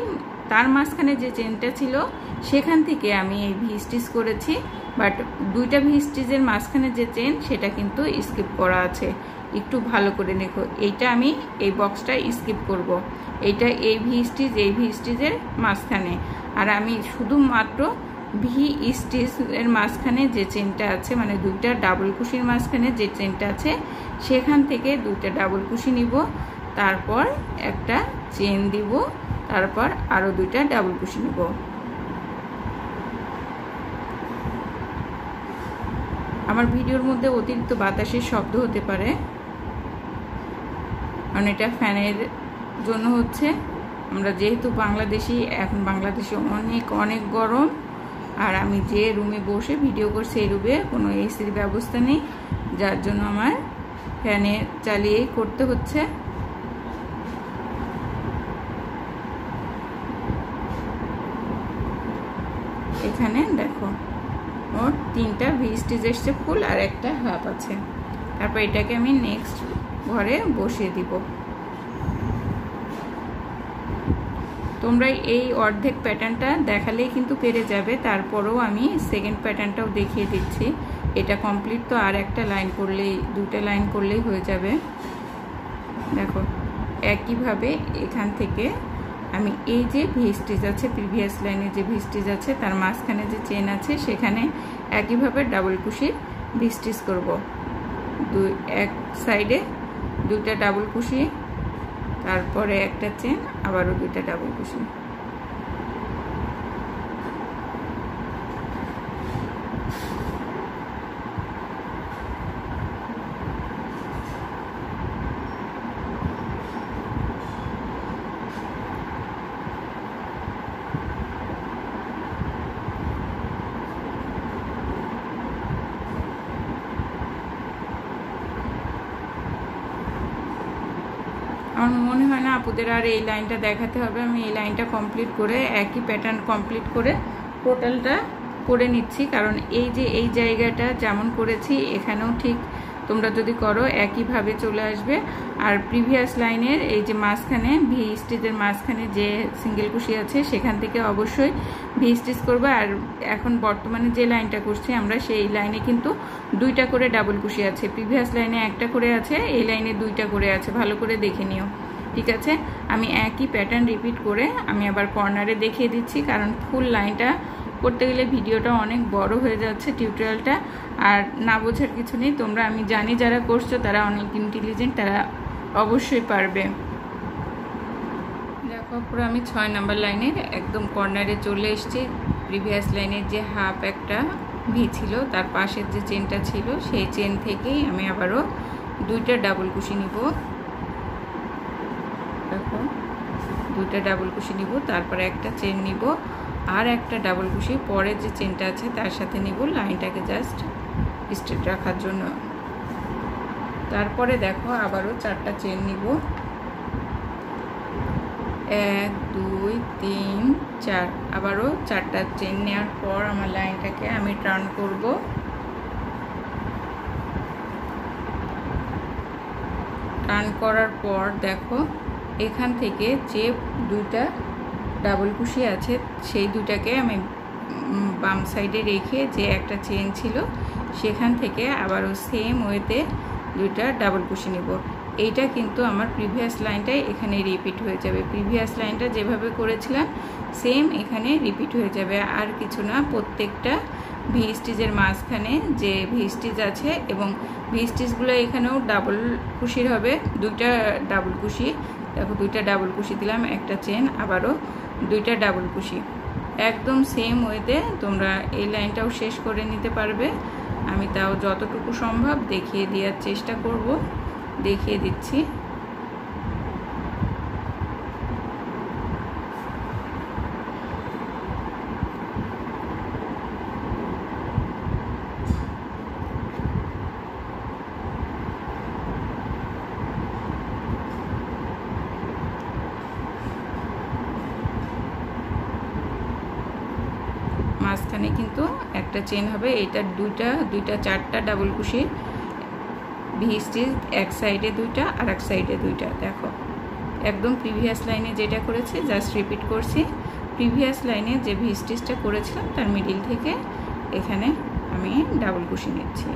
তার মাঝখানে যে চেনটা ছিল সেখান থেকে আমি এই ভি স্টিচ করেছি, বাট দুইটা ভি স্টিচের মাঝখানে যে চেন সেটা কিন্তু স্কিপ করা আছে। একটু ভালো করে দেখো, এইটা আমি এই বক্সটা স্কিপ করব, এইটা এই ভি স্টিচ এই ভি স্টিচের মাঝখানে, আর আমি শুধুমাত্র ভি স্টিচের মাঝখানে যে চেনটা আছে, মানে দুইটা ডাবল কুশির মাঝখানে যে চেনটা আছে সেখান থেকে দুইটা ডাবল কুশি নিব, তারপর একটা চেন দিব, তারপর আরও দুইটা ডাবল কুশি নিব। আমার ভিডিওর মধ্যে অতিরিক্ত বাতাসের শব্দ হতে পারে, কারণ এটা ফ্যানের জন্য হচ্ছে। আমরা যেহেতু বাংলাদেশি, এখন বাংলাদেশে অনেক অনেক গরম, আর আমি যে রুমে বসে ভিডিও করছি এই রুমে কোনো এসির ব্যবস্থা নেই, যার জন্য আমার ফ্যানে চালিয়েই করতে হচ্ছে। এখানে দেখো মোট 3টা ভি স্টিচ এসছে ফুল, আর একটা হাফ আছে। তারপর এটাকে আমি নেক্সট ঘরে বসিয়ে দিব। তোমরা এই অর্ধেক প্যাটার্নটা দেখালেই কিন্তু পেরে যাবে, তারপরেও আমি সেকেন্ড প্যাটার্নটাও দেখিয়ে দিচ্ছি। এটা কমপ্লিট তো আর একটা লাইন করলেই, দুটো লাইন করলেই হয়ে যাবে। দেখো একইভাবে এখান থেকে আমি এই যে ভি স্টিচ আছে, প্রিভিয়াস লাইনে যে ভি স্টিচ আছে তার মাঝখানে যে চেন আছে সেখানে একইভাবে ডাবল কুশি ভি স্টিচ করব। এক সাইডে দুইটা ডাবল কুশি, তারপরে একটা চেন, আবারও দুইটা ডাবল কুশি। আমার মনে হয় না আপুদের আর এই লাইনটা দেখাতে হবে। আমি এই লাইনটা কমপ্লিট করে একই প্যাটার্ন কমপ্লিট করে টোটালটা করে নিচ্ছি, কারণ এই যে এই জায়গাটা যেমন করেছি এখানেও ঠিক তোমরা যদি করো একইভাবে চলে আসবে। আর প্রিভিয়াস লাইনের এই যে মাঝখানে ভি স্টিচের মাঝখানে যে সিঙ্গেল কুশি আছে সেখান থেকে অবশ্যই ভি স্টিচ করবে। আর এখন বর্তমানে যে লাইনটা করছি আমরা সেই লাইনে কিন্তু দুইটা করে ডাবল কুশি আছে, প্রিভিয়াস লাইনে একটা করে আছে, এই লাইনে দুইটা করে আছে, ভালো করে দেখে নিও, ঠিক আছে। আমি একই প্যাটার্ন রিপিট করে আমি আবার কর্নারে দেখিয়ে দিচ্ছি, কারণ ফুল লাইনটা করতে গেলে ভিডিওটা অনেক বড় হয়ে যাচ্ছে, টিউটোরিয়ালটা। আর না বোঝার কিছু নেই, তোমরা, আমি জানি যারা করছো তারা অনেক ইন্টেলিজেন্ট, তারা অবশ্যই পারবে। দেখো পুরো আমি 6 নাম্বার লাইনের একদম কর্নারে চলে এসেছি। প্রিভিয়াস লাইনের যে হাফ একটা ভি ছিল তার পাশের যে চেনটা ছিল সেই চেন থেকেই আমি আবারও 2টা ডাবল কুশি নিব। দেখো 2টা ডাবল কুশি নিব, তারপরে একটা চেন নিব আর একটা ডাবল কুশি পরের যে চেনটা আছে তার সাথে নিব লাইনটাকে জাস্ট স্ট্রেট রাখার জন্য। তারপরে দেখো আবারও 4টা চেন নিব, 1 2 3 4, আবারও 4টা চেন নেওয়ার পর আমার লাইনটাকে আমি টার্ন করব। টার্ন করার পর দেখো এখান থেকে যে 2টা ডাবল কুশি আছে সেই 2টাকে আমি বাম সাইডে রেখে যে একটা চেন ছিল সেখান থেকে আবারও সেম ওয়েতে 2টা ডাবল কুশি নিব। এইটা কিন্তু আমার প্রিভিয়াস লাইনটাই এখানে রিপিট হয়ে যাবে। প্রিভিয়াস লাইনটা যেভাবে করেছিলাম সেম এখানে রিপিট হয়ে যাবে, আর কিছু না। প্রত্যেকটা ভি স্টিচের মাঝখানে যে ভি স্টিচ আছে এবং ভি স্টিচগুলো এখানেও ডাবল কুশির হবে, 2টা ডাবল কুশি। দেখো 2টা ডাবল কুশি দিলাম, একটা চেন, আবারও 2টা ডাবল কুশি। একদম সেম ওয়েতে তোমরা এই লাইনটাও শেষ করে নিতে পারবে। আমি তাও যতটুকু সম্ভব দেখিয়ে দেওয়ার চেষ্টা করব, দেখিয়ে দিচ্ছি। মাঝখানে কিন্তু একটা চেন হবে, এটা 2টা 4টা ডাবল কুশি ভি স্টিচ, এক সাইডে 2টা আর এক সাইডে 2টা। দেখো একদম প্রিভিয়াস লাইনে যেটা করেছি জাস্ট রিপিট করছি। প্রিভিয়াস লাইনে যে ভি স্টিচটা করেছিলাম তার মিডিল থেকে এখানে আমি ডাবল কুশি নিচ্ছি।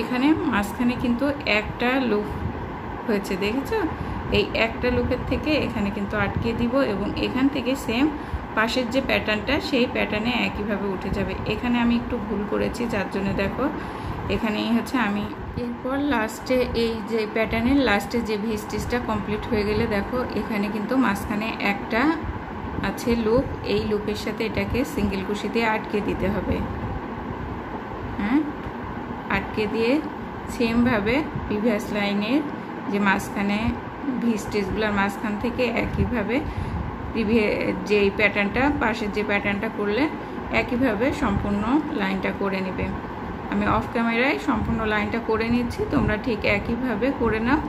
এখানে মাঝখানে কিন্তু একটা লুপ হয়েছে, দেখেছো? এই একটা লুপের থেকে এখানে কিন্তু আটকে দিব এবং এখান থেকে সেম পাশের যে প্যাটার্নটা সেই প্যাটার্নে একইভাবে উঠে যাবে। এখানে আমি একটু ভুল করেছি, যার জন্য দেখো এখানেই হচ্ছে আমি এরপর লাস্টে এই যে প্যাটার্নের লাস্টে যে ভি স্টিচটা কমপ্লিট হয়ে গেলে দেখো এখানে কিন্তু মাঝখানে একটা আছে লুপ, এই লুপের সাথে এটাকে সিঙ্গেল কুশি দিয়ে আটকে দিতে হবে। হ্যাঁ, আটকে দিয়ে সেমভাবে প্রিভিয়াস লাইনের যে মাঝখানে ভি স্টিচগুলোর মাঝখান থেকে একইভাবে যে প্যাটার্নটা পাশের যে প্যাটার্নটা করলে একইভাবে সম্পূর্ণ লাইনটা করে নেবে। আমি অফ ক্যামেরায় সম্পূর্ণ লাইনটা করে নিচ্ছি, তোমরা ঠিক একইভাবে করে নাও,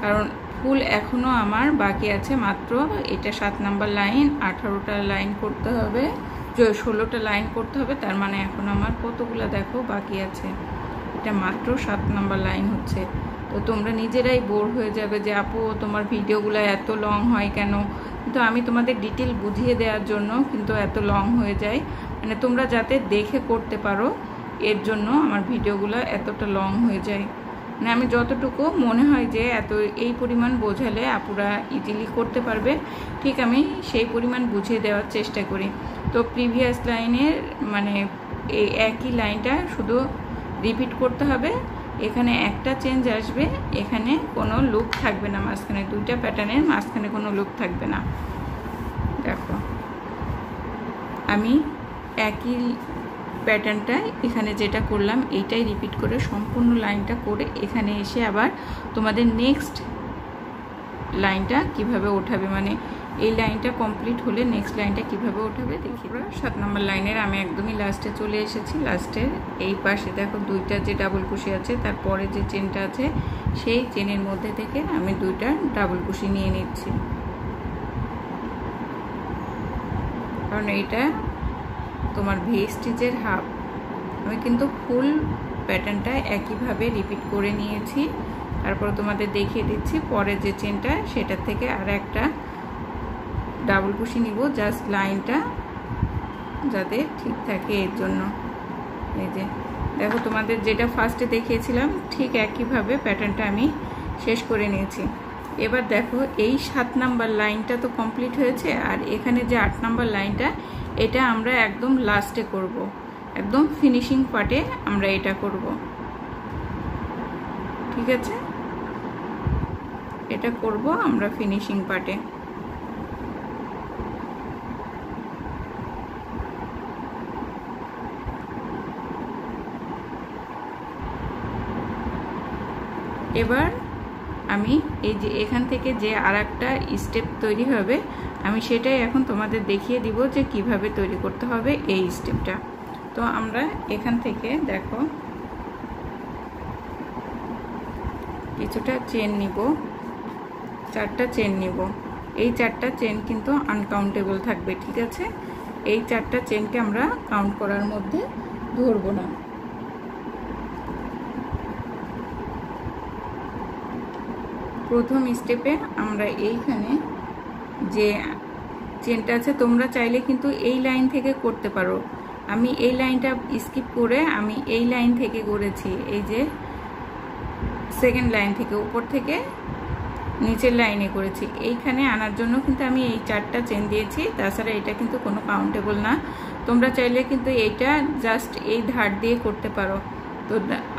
কারণ ফুল এখনও আমার বাকি আছে মাত্র। এটা 7 নাম্বার লাইন, 18টা লাইন করতে হবে, 16টা লাইন করতে হবে, তার মানে এখন আমার কতগুলো দেখো বাকি আছে। এটা মাত্র 7 নাম্বার লাইন হচ্ছে। তো তোমরা নিজেরাই বোর হয়ে যাবে যে আপু তোমার ভিডিওগুলো এত লং হয় কেন, কিন্তু আমি তোমাদের ডিটেল বুঝিয়ে দেওয়ার জন্য কিন্তু এত লং হয়ে যায়, মানে তোমরা যাতে দেখে করতে পারো এর জন্য আমার ভিডিওগুলো এতটা লং হয়ে যায়। মানে আমি যতটুকু মনে হয় যে এই পরিমাণ বোঝালে আপুরা ইজিলি করতে পারবে, ঠিক আমি সেই পরিমাণ বুঝিয়ে দেওয়ার চেষ্টা করি। তো প্রিভিয়াস লাইনের মানে এই একই লাইনটা শুধু রিপিট করতে হবে। এখানে একটা চেঞ্জ আসবে, এখানে কোনো লুপ থাকবে না, মাঝখানে 2টা প্যাটার্নের মাঝখানে কোনো লুপ থাকবে না। দেখো আমি একই প্যাটার্নটা এখানে যেটা করলাম এইটাই রিপিট করে সম্পূর্ণ লাইনটা করে এখানে এসে আবার তোমাদের নেক্সট লাইনটা কিভাবে ওঠাবে, মানে এই লাইনটা কমপ্লিট হলে নেক্সট লাইনটা কিভাবে ওঠাবে দেখি। 7 নম্বর লাইনের আমি একদমই লাস্টে চলে এসেছি। লাস্টের এই পাশে দেখো 2টা যে ডাবল কুশি আছে, তারপরে যে চেনটা আছে সেই চেনের মধ্যে থেকে আমি 2টা ডাবল কুশি নিয়ে নিচ্ছি, কারণ এইটা তোমার ভি স্টিচের হাফ। আমি কিন্তু ফুল প্যাটার্নটা একইভাবে রিপিট করে নিয়েছি, তারপর তোমাদের দেখিয়ে দিচ্ছি। পরে যে চেনটা সেটার থেকে আর একটা ডাবল কুশি নিব, জাস্ট লাইনটা যাতে ঠিক থাকে এর জন্য। এই যে দেখো তোমাদের যেটা ফার্স্টে দেখিয়েছিলাম ঠিক একইভাবে প্যাটার্নটা আমি শেষ করে নিয়েছি। এবার দেখো এই 7 নাম্বার লাইনটা তো কমপ্লিট হয়েছে, আর এখানে যে 8 নাম্বার লাইনটা এটা আমরা একদম লাস্টে করব। একদম ফিনিশিং পার্টে আমরা এটা করব। ঠিক আছে, এটা করব আমরা ফিনিশিং পার্টে। এবার আমি এই যে এখান থেকে যে আরেকটা স্টেপ তৈরি হবে, আমি সেটাই এখন তোমাদের দেখিয়ে দিব যে কিভাবে তৈরি করতে হবে এই স্টেপটা। তো আমরা এখান থেকে দেখো কিছুটা চেন নিব, 4টা চেন নিব। এই 4টা চেন কিন্তু আনকাউন্টেবল থাকবে। ঠিক আছে, এই 4টা চেনকে আমরা কাউন্ট করার মধ্যে ধরবো না। প্রথম স্টেপে আমরা এইখানে যে চেনটা আছে, তোমরা চাইলে কিন্তু এই লাইন থেকে করতে পারো। আমি এই লাইনটা স্কিপ করে আমি এই লাইন থেকে করেছি, এই যে সেকেন্ড লাইন থেকে উপর থেকে নিচের লাইনে করেছি। এইখানে আনার জন্য কিন্তু আমি এই 4টা চেন দিয়েছি, তাছাড়া এটা কিন্তু কোনো কাউন্টেবল না। তোমরা চাইলে কিন্তু এইটা জাস্ট এই ধার দিয়ে করতে পারো। তো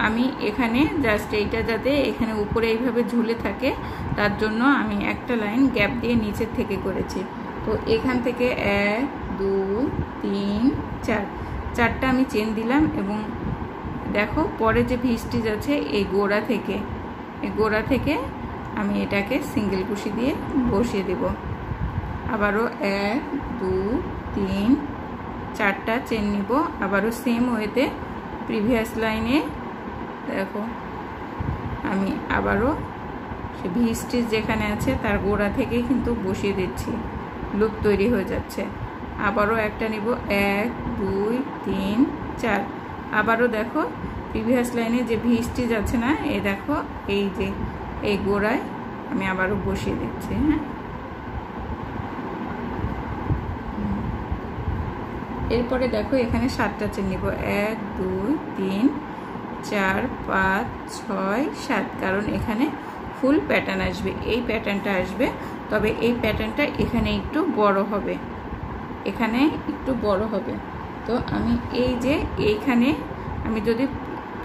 আমি এখানে জাস্ট এইটা যাতে এখানে উপরে এইভাবে ঝুলে থাকে তার জন্য আমি একটা লাইন গ্যাপ দিয়ে নিচের থেকে করেছি। তো এখান থেকে 1 2 3 4, 4টা আমি চেন দিলাম এবং দেখো পরে যে ভি স্টিচ আছে এই গোড়া থেকে আমি এটাকে সিঙ্গেল কুশি দিয়ে বসিয়ে দেব। আবারও 1 2 3 4টা চেন নিব। আবারও সেম ওয়েতে প্রিভিয়াস লাইনে দেখো আমি আবারও সে ভি স্টিচ যেখানে আছে তার গোড়া থেকে কিন্তু বসিয়ে দিচ্ছি, লুপ তৈরি হয়ে যাচ্ছে। আবারও একটা নিব 1 2 3 4। আবারও দেখো প্রিভিয়াস লাইনে যে ভি স্টিচ আছে না, এই দেখো এই যে এই গোড়ায় আমি আবারও বসিয়ে দিচ্ছি। হ্যাঁ, এরপরে দেখো এখানে 7টা চেন নিব, 1 2 3 4 5 6 7, কারণ এখানে ফুল প্যাটার্ন আসবে, এই প্যাটার্নটা আসবে। তবে এই প্যাটার্নটা এখানে একটু বড় হবে, এখানে একটু বড় হবে। তো আমি এই যে এইখানে আমি যদি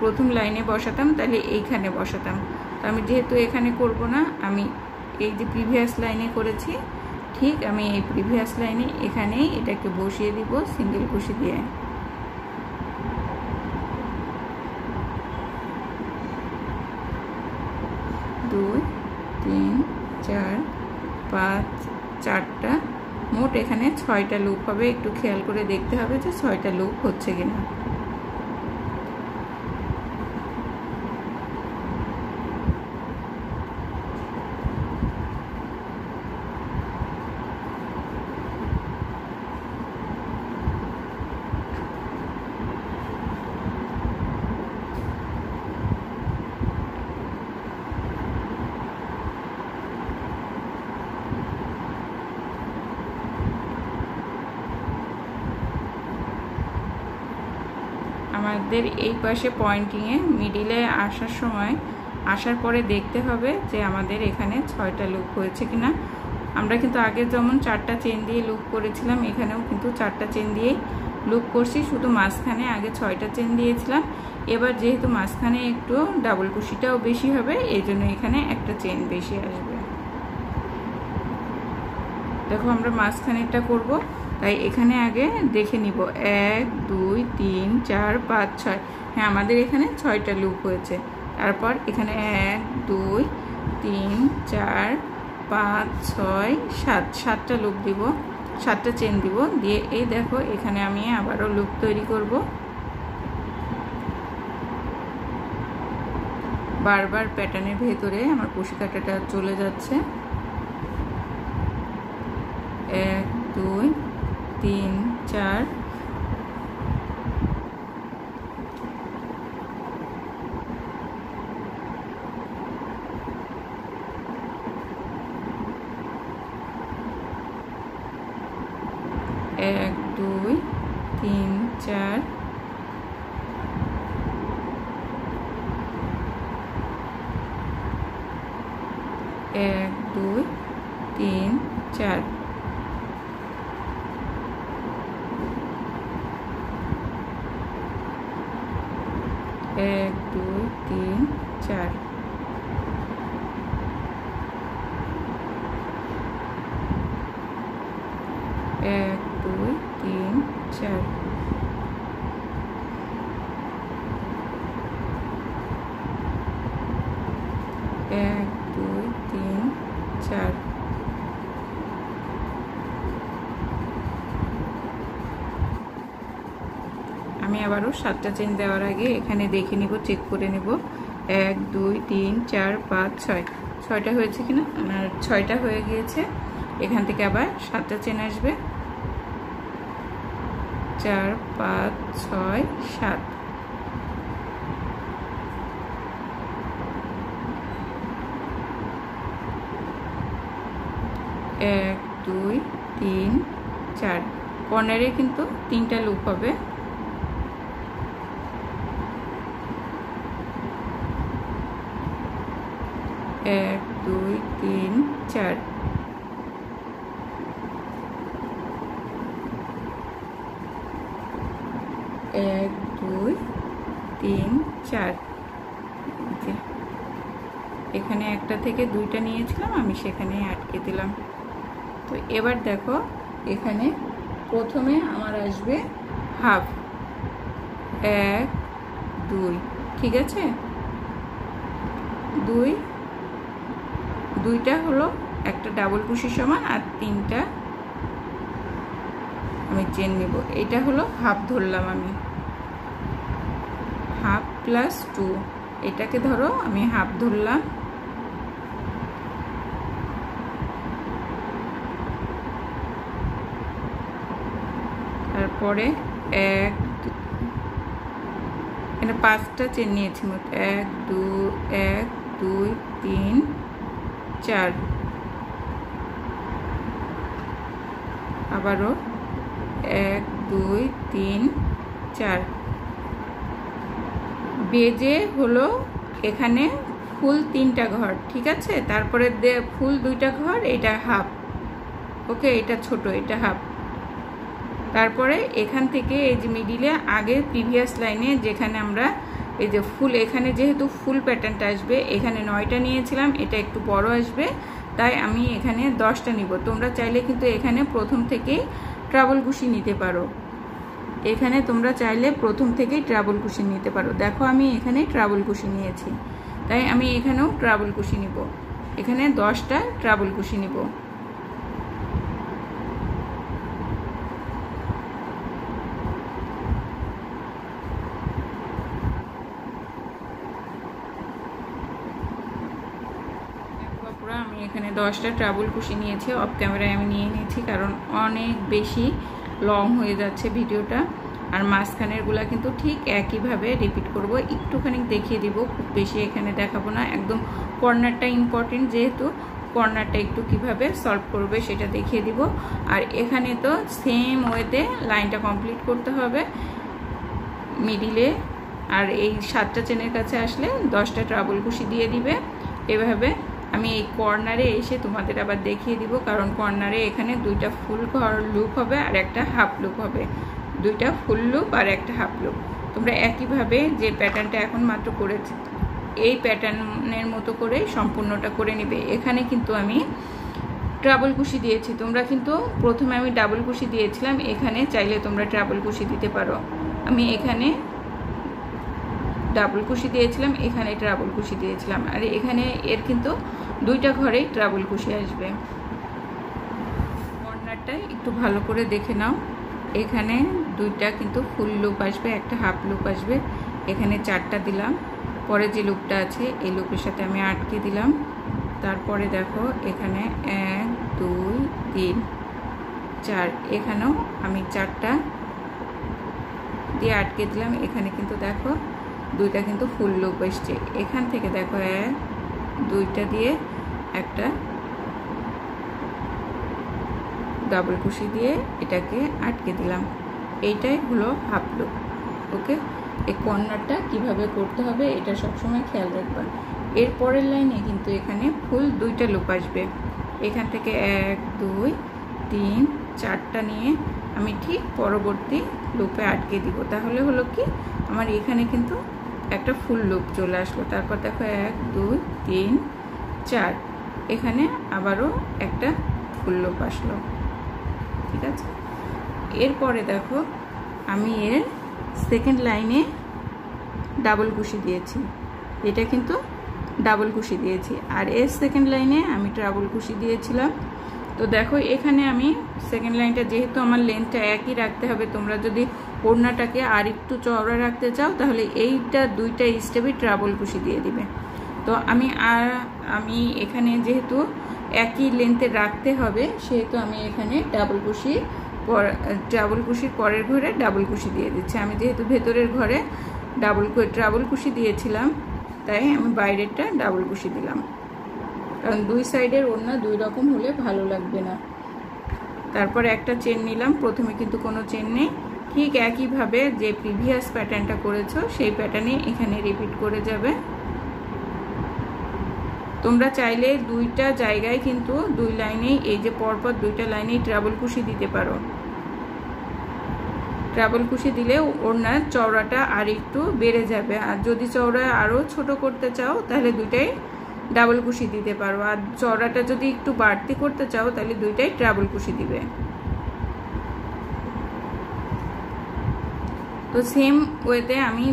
প্রথম লাইনে বসাতাম তাহলে এইখানে বসাতাম। তো আমি যেহেতু এখানে করব না, আমি এই যে প্রিভিয়াস লাইনে করেছি ঠিক আমি এই প্রিভিয়াস লাইনে এখানেই এটাকে বসিয়ে দিব সিঙ্গেল কুশি দিয়ে। দুই 3 4 5 4টা, মোট এখানে 6টা লুপ হবে। একটু খেয়াল করে দেখতে হবে যে 6টা লুপ হচ্ছে কিনা। আমাদের এই পাশে পয়েন্টিংয়ে মিডিলে আসার সময় আসার পরে দেখতে হবে যে আমাদের এখানে 6টা লুপ হয়েছে কিনা। আমরা কিন্তু আগে যেমন 4টা চেন দিয়ে লুপ করেছিলাম, এখানেও কিন্তু 4টা চেন দিয়েই লুপ করছি, শুধু মাঝখানে আগে 6টা চেন দিয়েছিলাম। এবার যেহেতু মাঝখানে একটু ডাবল কুশিটাও বেশি হবে, এই জন্য এখানে একটা চেন বেশি আসবে। দেখো আমরা মাঝখানেরটা করব, তাই এখানে আগে দেখে নিব 1 2 3 4 5 6। হ্যাঁ, আমাদের এখানে 6টা লুপ হয়েছে। তারপর এখানে 1 2 3 4 5 6 7, 7টা লুপ দিব, 7টা চেন দিব। দিয়ে এই দেখো এখানে আমি আবারও লুপ তৈরি করব। বারবার প্যাটার্নের ভেতরে আমার কুশি কাটাটা চলে যাচ্ছে। 1 2 3 4, এক দুই তিন চার, এক দুই তিন চার। 1 2 3 4 1 2 3 4 আমি আবারও 7টা চেন দেওয়ার আগে এখানে দেখে নিব, চেক করে নেব 1 2 3 4 5 6 6টা হয়েছে কিনা। আমার 6টা হয়ে গিয়েছে। এখান থেকে আবার 7টা চেন আসবে, 4 5 6 7। এক দুই তিন চার, কর্নারে কিন্তু 3টা লুপ হবে। এক দুই তিন চার, এক দুই তিন চার। এখানে একটা থেকে 2টা নিয়েছিলাম, আমি সেখানে আটকে দিলাম। তো এবার দেখো এখানে প্রথমে আমার আসবে হাফ, 1 2, ঠিক আছে। 2টা হলো একটা ডাবল কুশি সমান, আর 3টা আমি চেন নেব। এটা হলো হাফ ধরলাম আমি, হাফ প্লাস 2, এটাকে ধরো আমি হাফ ধরলাম। তারপরে 1 এখানে 5টা চেন নিয়েছি মোট, 1 2 3 4, আবারও 1 2 3 4। বেজে হলো এখানে ফুল 3টা ঘর, ঠিক আছে। তারপরে ফুল 2টা ঘর, এটা হাফ, ওকে, এটা ছোট, এটা হাফ। তারপরে এখান থেকে এই যে মিডিলে আগে প্রিভিয়াস লাইনে যেখানে আমরা এই যে ফুল, এখানে যেহেতু ফুল প্যাটার্নটা আসবে, এখানে 9টা নিয়েছিলাম, এটা একটু বড় আসবে, তাই আমি এখানে 10টা নিব। তোমরা চাইলে কিন্তু এখানে প্রথম থেকেই ট্রাবল কুশি নিতে পারো, এখানে তোমরা চাইলে প্রথম থেকেই ট্রাবল কুশি নিতে পারো। দেখো আমি এখানে ট্রাবল কুশি নিয়েছি, তাই আমি এখানেও ট্রাবল কুশি নিব, এখানে 10টা ট্রাবল কুশি নিব। আমি এখানে 10টা ট্রাবল কুশি নিয়েছি, অফ ক্যামেরায় আমি নিয়ে নিয়েছি, কারণ অনেক বেশি লং হয়ে যাচ্ছে ভিডিওটা। আর মাঝখানেরগুলা কিন্তু ঠিক একইভাবে রিপিট করব, একটুখানি দেখিয়ে দিব, খুব বেশি এখানে দেখাবো না। একদম কর্নারটা ইম্পর্টেন্ট, যেহেতু কর্নারটা একটু কিভাবে সলভ করবে সেটা দেখিয়ে দিব। আর এখানে তো সেম ওয়েতে লাইনটা কমপ্লিট করতে হবে মিডিলে। আর এই 7টা চেনের কাছে আসলে 10টা ট্রাবল কুশি দিয়ে দিবে। এভাবে আমি এই কর্নারে এসে তোমাদের আবার দেখিয়ে দিব, কারণ কর্নারে এখানে 2টা ফুল লুপ হবে আর একটা হাফ লুপ হবে, 2টা ফুল লুপ আর একটা হাফ লুপ। তোমরা একইভাবে যে প্যাটার্নটা এখন মাত্র করেছি এই প্যাটার্নের মতো করে সম্পূর্ণটা করে নেবে। এখানে কিন্তু আমি ট্রাবল কুশি দিয়েছি, তোমরা কিন্তু প্রথমে আমি ডাবল কুশি দিয়েছিলাম, এখানে চাইলে তোমরা ট্রাবল কুশি দিতে পারো। আমি এখানে ডাবল কুশি দিয়েছিলাম, এখানে ট্রাবল কুশি দিয়েছিলাম, আর এখানে এর কিন্তু 2টা ঘরেই ট্রাবল কুশি আসবে। কর্নারটা একটু ভালো করে দেখে নাও, এখানে 2টা কিন্তু ফুল লুপ আসবে, একটা হাফ লুপ আসবে। এখানে 4টা দিলাম, পরে যে লুপটা আছে এই লুপের সাথে আমি আটকে দিলাম। তারপরে দেখো এখানে 1 2 3 4, এখানেও আমি 4টা দিয়ে আটকে দিলাম। এখানে কিন্তু দেখো 2টা কিন্তু ফুল লুপ এসছে। এখান থেকে দেখো 1 2টা দিয়ে একটা ডাবল কুশি দিয়ে এটাকে আটকে দিলাম। এইটাই হলো হাফ লুপ, ওকে। এই কর্নারটা কিভাবে করতে হবে এটা সবসময় খেয়াল রাখবা। এর পরের লাইনে কিন্তু এখানে ফুল 2টা লুপ আসবে। এখান থেকে 1 2 3 4টা নিয়ে আমি ঠিক পরবর্তী লুপে আটকে দিব। তাহলে হলো কি আমার এখানে কিন্তু একটা ফুল লুপ চলে আসলো। তারপর দেখো 1 2 3 4, এখানে আবারও একটা ফুল লুপ আসলো। ঠিক আছে। এরপরে দেখো আমি এর সেকেন্ড লাইনে ডাবল কুশি দিয়েছি, এটা কিন্তু ডাবল কুশি দিয়েছি, আর এর সেকেন্ড লাইনে আমি ট্রাবল কুশি দিয়েছিলাম। তো দেখো এখানে আমি সেকেন্ড লাইনটা, যেহেতু আমার লেন্থটা একই রাখতে হবে, তোমরা যদি ওড়নাটাকে আর একটু চওড়া রাখতে চাও তাহলে এইটা দুইটা স্টেপে ট্রাবল কুশি দিয়ে দিবে। তো আমি এখানে যেহেতু একই লেন্থে রাখতে হবে সেহেতু আমি এখানে ট্রাবল কুশির পরের ঘরে ডাবল কুশি দিয়ে দিচ্ছি। আমি যেহেতু ভেতরের ঘরে ট্রাবল কুশি দিয়েছিলাম তাই আমি বাইরেরটা ডাবল কুশি দিলাম, কারণ দুই সাইডের ওড়না দুই রকম হলে ভালো লাগবে না। তারপরে একটা চেন নিলাম, প্রথমে কিন্তু কোনো চেন নেই, ঠিক একইভাবে যে প্রিভিয়াস প্যাটার্নটা করেছো সেই প্যাটার্নে এখানে রিপিট করে যাবে। তোমরা চাইলে দুইটা জায়গায় কিন্তু দুই লাইনেই, এই যে পরপর দুইটা লাইনেই ট্রাবল কুশি দিতে পারো। ট্রাবল কুশি দিলে ওড়নার চওড়াটা আর একটু বেড়ে যাবে, আর যদি চওড়া আরও ছোট করতে চাও তাহলে দুইটাই ডাবল কুশি দিতে পারো, আর চওড়াটা যদি একটু বাড়তি করতে চাও তাহলে দুইটাই ট্রাবল কুশি দিবে। তো সেম ওয়েতে আমি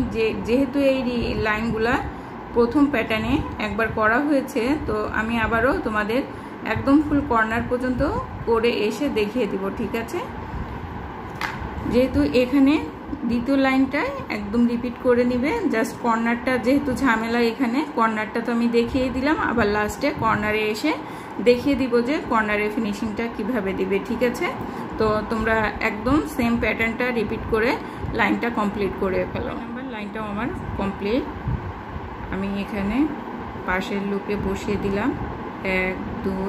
যেহেতু এই লাইনগুলা প্রথম প্যাটার্নে একবার করা হয়েছে, তো আমি আবারও তোমাদের একদম ফুল কর্নার পর্যন্ত করে এসে দেখিয়ে দিব, ঠিক আছে। যেহেতু এখানে দ্বিতীয় লাইনটাই একদম রিপিট করে নিবে, জাস্ট কর্নারটা যেহেতু ঝামেলা, এখানে কর্নারটা তো আমি দেখিয়ে দিলাম, আবার লাস্টে কর্নারে এসে দেখিয়ে দিব যে কর্নারের ফিনিশিংটা কিভাবে দিবে, ঠিক আছে। তো তোমরা একদম সেম প্যাটার্নটা রিপিট করে লাইনটা কমপ্লিট করে ফেলো। নাম্বার লাইনটাও আমার কমপ্লিট। আমি এখানে পাশের লুপে বসিয়ে দিলাম 1 2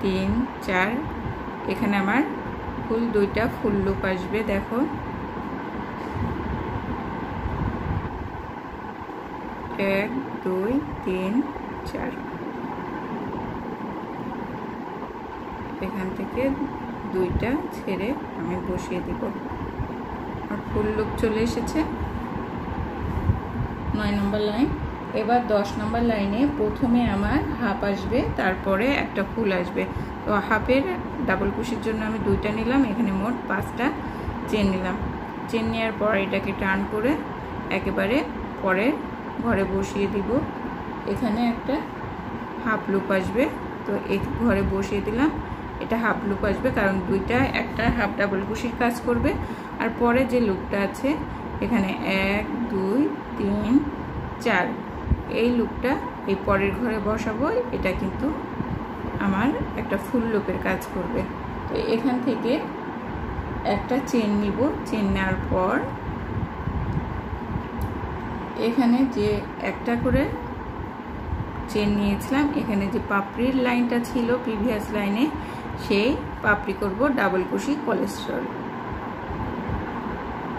3 4, এখানে আমার ফুল দুইটা ফুল লুপ আসবে, দেখো 1 2 3 4, এখান থেকে দুইটা ছেড়ে আমি বসিয়ে দিব, আর ফুল লুপ চলে এসেছে। 9 নম্বর লাইন। এবার 10 নম্বর লাইনে প্রথমে আমার হাফ আসবে, তারপরে একটা ফুল আসবে। তো হাফের ডাবল কুশির জন্য আমি দুইটা নিলাম, এখানে মোট 5টা চেন নিলাম। চেন নেওয়ার পর এটাকে টার্ন করে একেবারে পরের ঘরে বসিয়ে দিব। এখানে একটা হাফ লুপ আসবে, তো এই ঘরে বসিয়ে দিলাম, এটা হাফ লুপ আসবে কারণ দুইটা একটা হাফ ডাবল কুশির কাজ করবে। আর পরে যে লুপটা আছে এখানে 1 2 3 4, এই লুপটা এই পরের ঘরে বসাবো, এটা কিন্তু আমার একটা ফুল লুপের কাজ করবে। তো এখান থেকে একটা চেন নিব, চেন নেওয়ার পর এখানে যে একটা করে চেন নিয়েছিলাম, এখানে যে পাপড়ির লাইনটা ছিল প্রিভিয়াস লাইনে, সেই পাপড়ি করব ডাবল কুশি কোলেস্টেরল,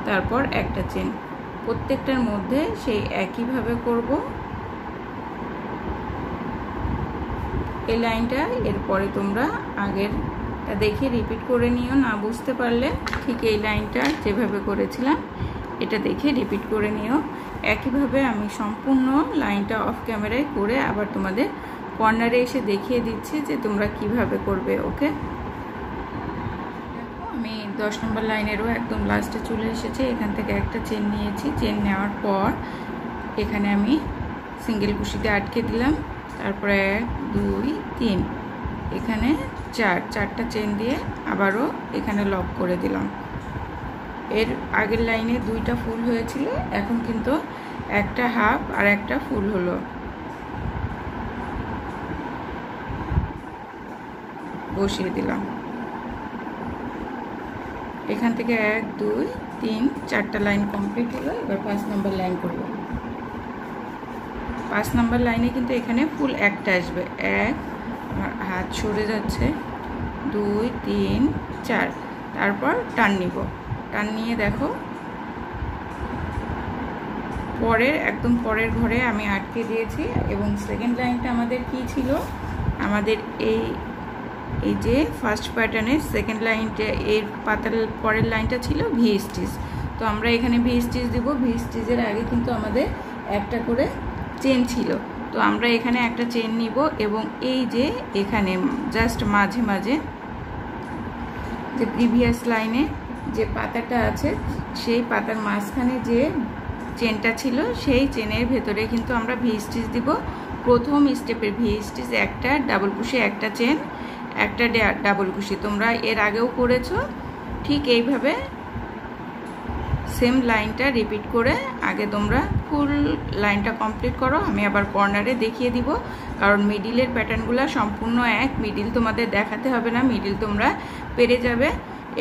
তারপর একটা চেন। প্রত্যেকটার মধ্যে সেই একইভাবে করব এই লাইনটা। এরপরে তোমরা আগেরটা দেখে রিপিট করে নিও, না বুঝতে পারলে ঠিক এই লাইনটা যেভাবে করেছিলাম এটা দেখে রিপিট করে নিও। একইভাবে আমি সম্পূর্ণ লাইনটা অফ ক্যামেরায় করে আবার তোমাদের কর্নারে এসে দেখিয়ে দিচ্ছি যে তোমরা কিভাবে করবে। ওকে, দেখো আমি 10 নম্বর লাইনেরও একদম লাস্টে চলে এসেছি। এখান থেকে একটা চেন নিয়েছি, চেন নেওয়ার পর এখানে আমি সিঙ্গেল কুশিতে আটকে দিলাম, তারপরে 1 2 3, এখানে 4টা চেন দিয়ে আবারও এখানে লক করে দিলাম। এর আগের লাইনে দুইটা ফুল হয়েছিল, এখন কিন্তু একটা হাফ আর একটা ফুল হলো। বসিয়ে দিলাম, এখান থেকে 1 2 3 4টা লাইন কমপ্লিট হলো। এবার 5 নম্বর লাইন করব। 5 নম্বর লাইনে কিন্তু এখানে ফুল একটা আসবে, 1, আমার হাত সরে যাচ্ছে, 2 3 4, তারপর টার্ন নিব। টার্ন নিয়ে দেখো একদম পরের ঘরে আমি আটকে দিয়েছি। এবং সেকেন্ড লাইনটা আমাদের কি ছিল, আমাদের এই যে ফার্স্ট প্যাটার্নের সেকেন্ড লাইনটা, এর পাতার পরের লাইনটা ছিল ভি স্টিচ। তো আমরা এখানে ভি স্টিচ দিব। ভি স্টিচের আগে কিন্তু আমাদের একটা করে চেন ছিল, তো আমরা এখানে একটা চেন নিব এবং এই যে এখানে জাস্ট মাঝে মাঝে যে প্রিভিয়াস লাইনে যে পাতাটা আছে সেই পাতার মাঝখানে যে চেনটা ছিল সেই চেনের ভেতরে কিন্তু আমরা ভি স্টিচ দিব। প্রথম স্টেপের ভি স্টিচ একটা, ডাবল কুশি একটা চেন, একটা ডাবল কুশি। তোমরা এর আগেও করেছো, ঠিক এইভাবে সেম লাইনটা রিপিট করে আগে তোমরা ফুল লাইনটা কমপ্লিট করো। আমি আবার কর্নারে দেখিয়ে দিব, কারণ মিডিলের প্যাটার্নগুলো সম্পূর্ণ এক, মিডিল তোমাদের দেখাতে হবে না, মিডিল তোমরা পেরে যাবে।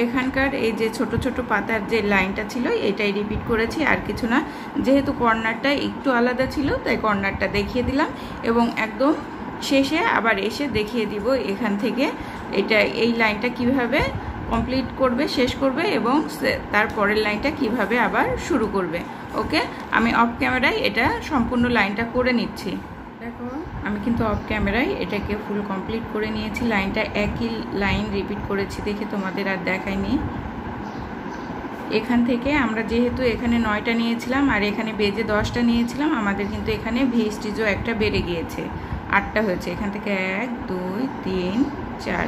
এখানকার এই যে ছোট ছোট পাতার যে লাইনটা ছিল এটাই রিপিট করেছি, আর কিছু না। যেহেতু কর্নারটা একটু আলাদা ছিল তাই কর্নারটা দেখিয়ে দিলাম, এবং একদম শেষে আবার এসে দেখিয়ে দিব এখান থেকে এটা এই লাইনটা কিভাবে কমপ্লিট করবে, শেষ করবে, এবং তারপরের লাইনটা কিভাবে আবার শুরু করবে। ওকে, আমি অফ ক্যামেরায় এটা সম্পূর্ণ লাইনটা করে নিচ্ছি। দেখো আমি কিন্তু অফ ক্যামেরায় এটাকে ফুল কমপ্লিট করে নিয়েছি। লাইনটা একই লাইন রিপিট করেছি দেখে তোমাদের আর দেখাইনি। এখান থেকে আমরা যেহেতু এখানে 9টা নিয়েছিলাম আর এখানে বেজে 10টা নিয়েছিলাম, আমাদের কিন্তু এখানে ভি স্টিচও একটা বেড়ে গিয়েছে, 8টা হয়েছে। এখান থেকে 1 2 3 4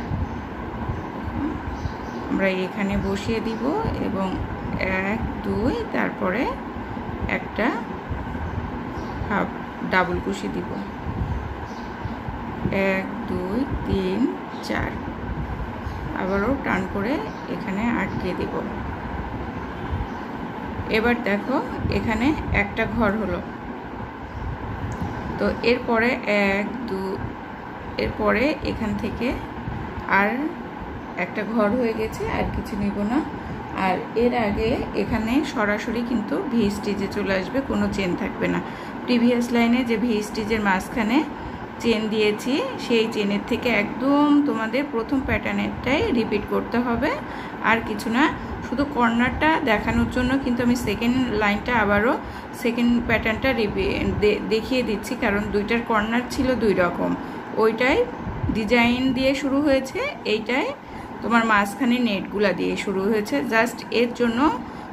আমরা এখানে বসিয়ে দিব, এবং 1 2 তারপরে একটা হাফ ডাবল কুশি দিব, 1 2 3 4, আবারও টার্ন করে এখানে আটকে দিব। এবার দেখো এখানে একটা ঘর হলো, তো এরপরে 1 2 এরপরে এখান থেকে আর একটা ঘর হয়ে গেছে, আর কিছু নিব না। আর এর আগে এখানে সরাসরি কিন্তু ভি স্টিচে চলে আসবে, কোনো চেন থাকবে না। প্রিভিয়াস লাইনে যে ভি স্টিচের মাঝখানে চেন দিয়েছি সেই চেনের থেকে একদম তোমাদের প্রথম প্যাটার্নেরটাই রিপিট করতে হবে, আর কিছু না। শুধু কর্নারটা দেখানোর জন্য কিন্তু আমি সেকেন্ড লাইনটা আবারও সেকেন্ড প্যাটার্নটা দেখিয়ে দিচ্ছি, কারণ দুইটার কর্নার ছিল দুই রকম। ওইটাই ডিজাইন দিয়ে শুরু হয়েছে, এইটাই তোমার মাঝখানে নেটগুলা দিয়ে শুরু হয়েছে। জাস্ট এর জন্য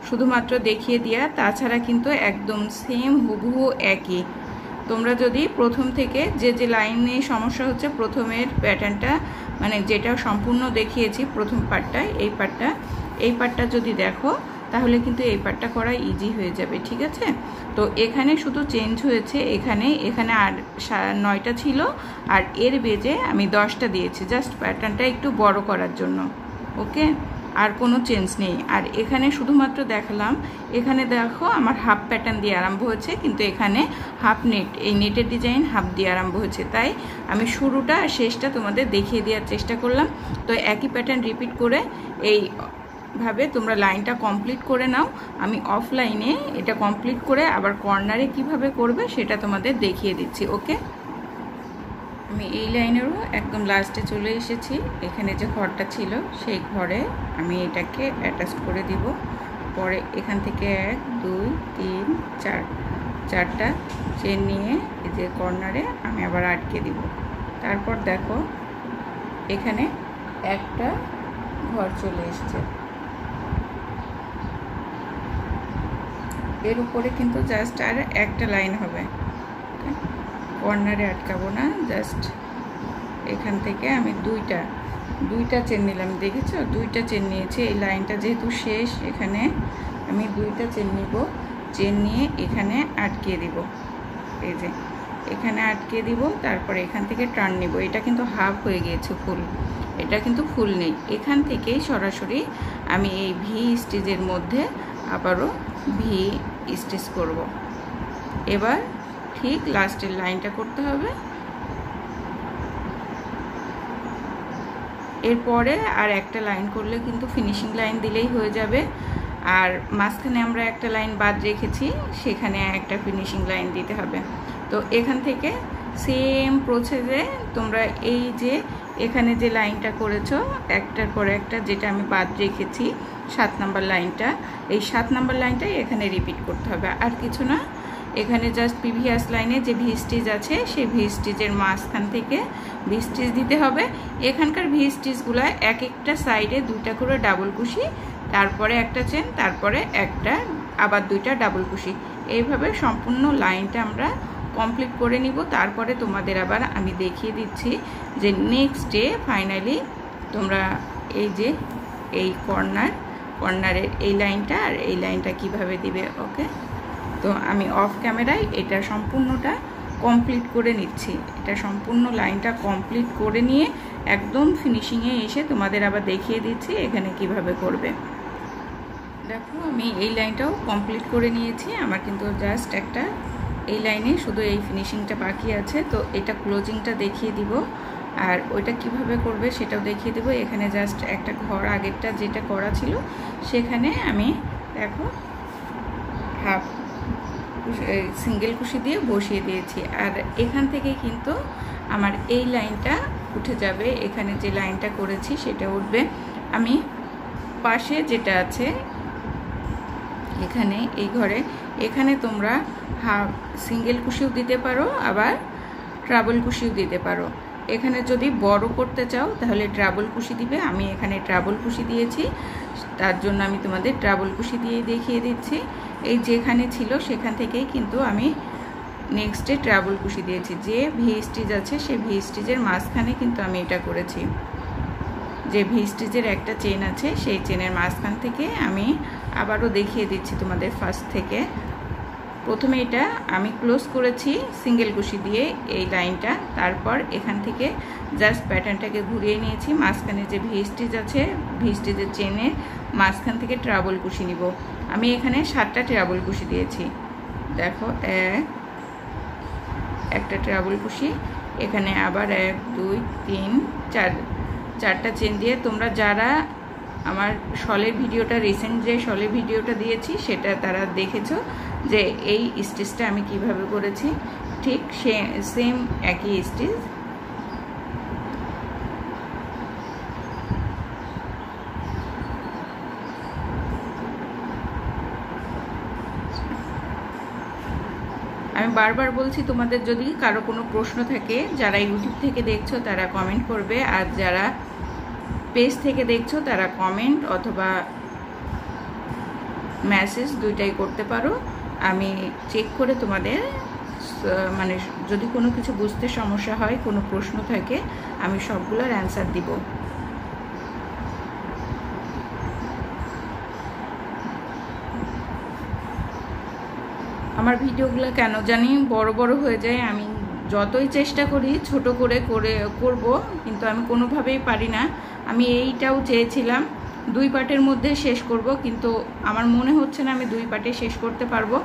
শুধুমাত্র দেখিয়ে দেওয়া, তাছাড়া কিন্তু একদম সেম হুবহু একই। তোমরা যদি প্রথম থেকে যে লাইনে সমস্যা হচ্ছে প্রথমের প্যাটার্নটা, মানে যেটা সম্পূর্ণ দেখিয়েছি প্রথম পার্টটায়, এই পার্টটা যদি দেখো তাহলে কিন্তু এই পার্টটা করা ইজি হয়ে যাবে, ঠিক আছে? তো এখানে শুধু চেঞ্জ হয়েছে, এখানে আর 9টা ছিল আর এর বেজে আমি 10টা দিয়েছি, জাস্ট প্যাটার্নটা একটু বড় করার জন্য। ওকে, আর কোনো চেঞ্জ নেই। আর এখানে শুধুমাত্র দেখালাম, এখানে দেখো আমার হাফ প্যাটার্ন দিয়ে আরম্ভ হয়েছে, কিন্তু এখানে হাফ নেট, এই নেটের ডিজাইন হাফ দিয়ে আরম্ভ হয়েছে, তাই আমি শুরুটা আর শেষটা তোমাদের দেখিয়ে দেওয়ার চেষ্টা করলাম। তো একই প্যাটার্ন রিপিট করে এইভাবে তোমরা লাইনটা কমপ্লিট করে নাও। আমি অফলাইনে এটা কমপ্লিট করে আবার কর্নারে কিভাবে করবে সেটা তোমাদের দেখিয়ে দিচ্ছি। ওকে, আমি এই লাইনেরও একদম লাস্টে চলে এসেছি। এখানে যে ঘরটা ছিল সেই ঘরে আমি এটাকে অ্যাটাচ করে দিব। পরে এখান থেকে 1 2 3 4 4টা চেন নিয়ে এই যে কর্নারে আমি আবার আটকে দিব। তারপর দেখো এখানে একটা ঘর চলে এসছে, এর উপরে কিন্তু জাস্ট আর একটা লাইন হবে, কর্নারে আটকাবো না। জাস্ট এখান থেকে আমি দুইটা চেন নিলাম, দেখেছো? 2টা চেন নিয়েছি। এই লাইনটা যেহেতু শেষ, এখানে আমি 2টা চেন নিব, চেন নিয়ে এখানে আটকিয়ে দিব। এই যে এখানে আটকে দিব, তারপরে এখান থেকে টার্ন নিব। এটা কিন্তু হাফ হয়ে গিয়েছে, ফুল, এটা কিন্তু ফুল নেই। এখান থেকেই সরাসরি আমি এই ভি স্টিচের মধ্যে আবারও ভি স্টিচ করব। এবার ঠিক লাস্টের লাইনটা করতে হবে, এরপরে আর একটা লাইন করলে কিন্তু ফিনিশিং লাইন দিলেই হয়ে যাবে। আর মাঝখানে আমরা একটা লাইন বাদ রেখেছি, সেখানে একটা ফিনিশিং লাইন দিতে হবে। তো এখান থেকে সেম প্রসেসে তোমরা এই যে এখানে যে লাইনটা করেছো একটার পর একটা, যেটা আমি বাদ রেখেছি 7 নাম্বার লাইনটা, এই 7 নাম্বার লাইনটাই এখানে রিপিট করতে হবে, আর কিছু না। এখানে জাস্ট প্রিভিয়াস লাইনে যে ভি স্টিচ আছে সেই ভি স্টিচের মাঝখান থেকে ভি স্টিচ দিতে হবে। এখানকার ভি স্টিচগুলো এক একটা সাইডে 2টা করে ডাবল কুশি, তারপরে একটা চেন, তারপরে একটা আবার 2টা ডাবল কুশি, এইভাবে সম্পূর্ণ লাইনটা আমরা কমপ্লিট করে নিব। তারপরে তোমাদের আবার আমি দেখিয়ে দিচ্ছি যে নেক্সট ডে ফাইনালি তোমরা এই যে এই কর্নারের এই লাইনটা আর এই লাইনটা কিভাবে দিবে। ওকে, তো আমি অফ ক্যামেরায় এটা সম্পূর্ণটা কমপ্লিট করে নিচ্ছি। এটা সম্পূর্ণ লাইনটা কমপ্লিট করে নিয়ে একদম ফিনিশিংয়ে এসে তোমাদের আবার দেখিয়ে দিচ্ছি এখানে কিভাবে করবে। দেখো আমি এই লাইনটাও কমপ্লিট করে নিয়েছি। আমার কিন্তু জাস্ট একটা এই লাইনে শুধু এই ফিনিশিংটা বাকি আছে। তো এটা ক্লোজিংটা দেখিয়ে দিব আর ওইটা কিভাবে করবে সেটাও দেখিয়ে দেবো। এখানে জাস্ট একটা ঘর আগেরটা যেটা করা ছিল সেখানে আমি দেখো হাফ সিঙ্গেল কুশি দিয়ে বসিয়ে দিয়েছি। আর এখান থেকে কিন্তু আমার এই লাইনটা উঠে যাবে, এখানে যে লাইনটা করেছি সেটা উঠবে। আমি পাশে যেটা আছে এখানে এই ঘরে, এখানে তোমরা হাফ সিঙ্গেল কুশিও দিতে পারো আবার ট্রাবল কুশিও দিতে পারো। এখানে যদি বড় করতে চাও তাহলে ট্রাবল কুশি দিবে। আমি এখানে ট্রাবল কুশি দিয়েছি, তার জন্য আমি তোমাদের ট্রাবল কুশি দিয়ে দেখিয়ে দিচ্ছি। এই যেখানে ছিল সেখান থেকেই কিন্তু আমি নেক্সটে ট্রাবল কুশি দিয়েছি। যে ভি স্টিচ আছে সেই ভি স্টিচের মাঝখানে কিন্তু আমি এটা করেছি। যে ভি স্টিচের একটা চেন আছে সেই চেনের মাঝখান থেকে আমি আবারও দেখিয়ে দিচ্ছি তোমাদের ফার্স্ট থেকে। প্রথমে এটা আমি ক্লোজ করেছি সিঙ্গেল কুশি দিয়ে এই লাইনটা, তারপর এখান থেকে জাস্ট প্যাটার্নটাকে ঘুরিয়ে নিয়েছি। মাঝখানে যে ভি স্টিচ আছে ভি স্টিচের চেনের মাঝখান থেকে ট্রাবল কুশি নিব। আমি এখানে 7টা ট্রাবল কুশি দিয়েছি। দেখো একটা ট্রাবল কুশি, এখানে আবার 1 2 3 4 4টা চেন দিয়ে তোমরা যারা আমার শলের ভিডিওটা রিসেন্ট যে শলের ভিডিওটা দিয়েছি সেটা তারা দেখেছো যে এই স্টিচটা আমি কিভাবে করেছি। ঠিক সেম একই স্টিচ। আমি বারবার বলছি তোমাদের যদি কারো কোনো প্রশ্ন থাকে, যারা ইউটিউব থেকে দেখছো তারা কমেন্ট করবে, আর যারা পেজ থেকে দেখছো তারা কমেন্ট অথবা মেসেজ দুইটাই করতে পারো। আমি চেক করে তোমাদের মানে যদি কোনো কিছু বুঝতে সমস্যা হয়, কোনো প্রশ্ন থাকে, আমি সবগুলোর অ্যান্সার দিব। আমার ভিডিওগুলো কেন জানি বড় বড় হয়ে যায়। আমি যতই চেষ্টা করি ছোট করে করব, কিন্তু আমি কোনোভাবেই পারি না। আমি এইটাও চেয়েছিলাম 2 পার্টের মধ্যে শেষ করব, কিন্তু আমার মনে হচ্ছে না আমি 2 পার্টে শেষ করতে পারবো,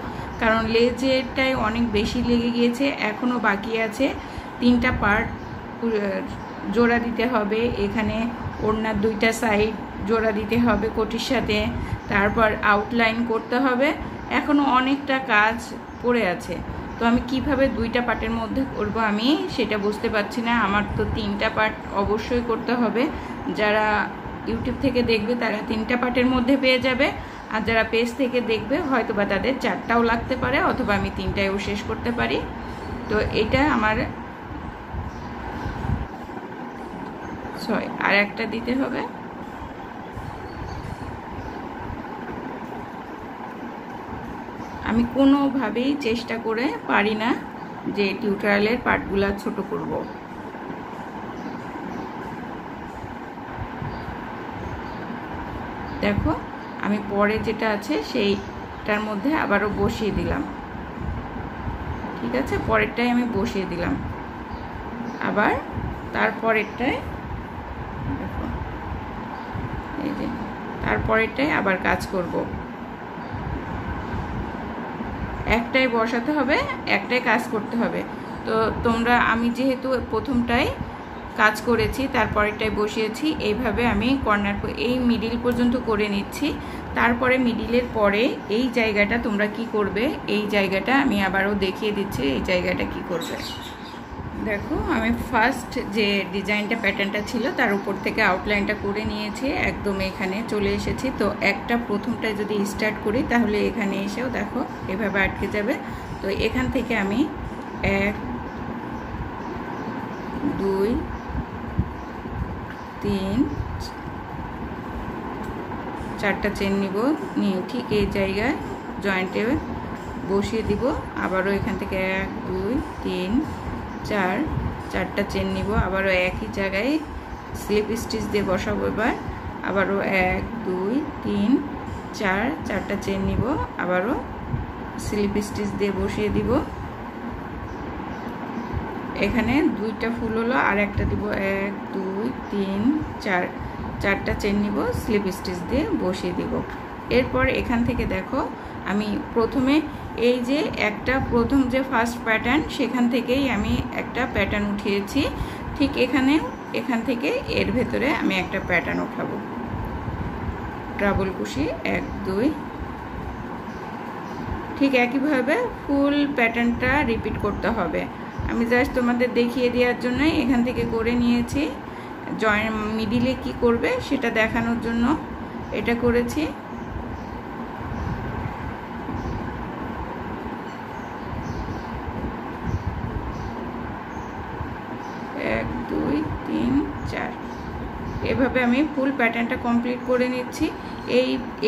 কারণ লেজেরটাই অনেক বেশি লেগে গিয়েছে। এখনও বাকি আছে 3টা পার্ট জোড়া দিতে হবে। এখানে ওড়নার 2টা সাইড জোড়া দিতে হবে কোটির সাথে, তারপর আউটলাইন করতে হবে। এখনও অনেকটা কাজ পড়ে আছে। তো আমি কিভাবে 2টা পার্টের মধ্যে করব আমি সেটা বুঝতে পারছি না। আমার তো 3টা পার্ট অবশ্যই করতে হবে। যারা ইউটিউব থেকে দেখবে তারা 3টা পার্টের মধ্যে পেয়ে যাবে, আর যারা পেজ থেকে দেখবে হয়তো বা তাদের 4টাও লাগতে পারে, অথবা আমি 3টায়ও শেষ করতে পারি। তো এটা আমার 6 আর একটা দিতে হবে। আমি কোনোভাবেই চেষ্টা করে পারি না যে টিউটোরিয়ালের পার্টগুলো ছোট করব। দেখো আমি পরে যেটা আছে সেইটার মধ্যে আবারও বসিয়ে দিলাম। ঠিক আছে, পরেরটাই আমি বসিয়ে দিলাম। আবার তারপরেরটায় দেখো এই যে তারপরেরটায় আবার কাজ করব। একটাই বসাতে হবে, একটাই কাজ করতে হবে। তো তোমরা আমি যেহেতু প্রথমটাই কাজ করেছি তারপরেরটাই বসিয়েছি, এইভাবে আমি কর্নার এই মিডিল পর্যন্ত করে নিচ্ছি। তারপরে মিডিলের পরে এই জায়গাটা তোমরা কি করবে, এই জায়গাটা আমি আবারও দেখিয়ে দিচ্ছি এই জায়গাটা কি করবে। দেখো আমি ফার্স্ট যে ডিজাইনটা প্যাটার্নটা ছিল তার উপর থেকে আউটলাইনটা করে নিয়েছি, একদম এখানে চলে এসেছি। তো একটা প্রথমটায় যদি স্টার্ট করি তাহলে এখানে এসেও দেখো এভাবে আটকে যাবে। তো এখান থেকে আমি 1 2 3 4টা চেন নিব, নিয়ে ঠিক এই জায়গায় জয়েন্টে বসিয়ে দিব। আবারও এখান থেকে 1 2 3 4 4টা চেন নিব, আবারও একই জায়গায় স্লিপ স্টিচ দিয়ে বসাবো। এবার আবারও 1 2 3 4 চারটা চেন নিব, আবারও স্লিপ স্টিচ দিয়ে বসিয়ে দিব। এখানে দুইটা ফুল হলো, আর একটা দিব 1 2 3 4 চারটা চেন নিব, স্লিপ স্টিচ দিয়ে বসিয়ে দিব। এরপর এখান থেকে দেখো আমি প্রথমে এই যে একটা প্রথম যে ফার্স্ট প্যাটার্ন সেখান থেকেই আমি একটা প্যাটার্ন উঠিয়েছি, ঠিক এখান থেকে এর ভেতরে আমি একটা প্যাটার্ন উঠাবো। ডাবল কুশি 1 2, ঠিক একইভাবে ফুল প্যাটার্নটা রিপিট করতে হবে। আমি জাস্ট তোমাদের দেখিয়ে দেওয়ার জন্য এখান থেকে করে নিয়েছি, জয়েন মিডিলে কি করবে সেটা দেখানোর জন্য এটা করেছি। এক দুই তিন চার, এভাবে আমি ফুল প্যাটার্নটা কমপ্লিট করে নিচ্ছি।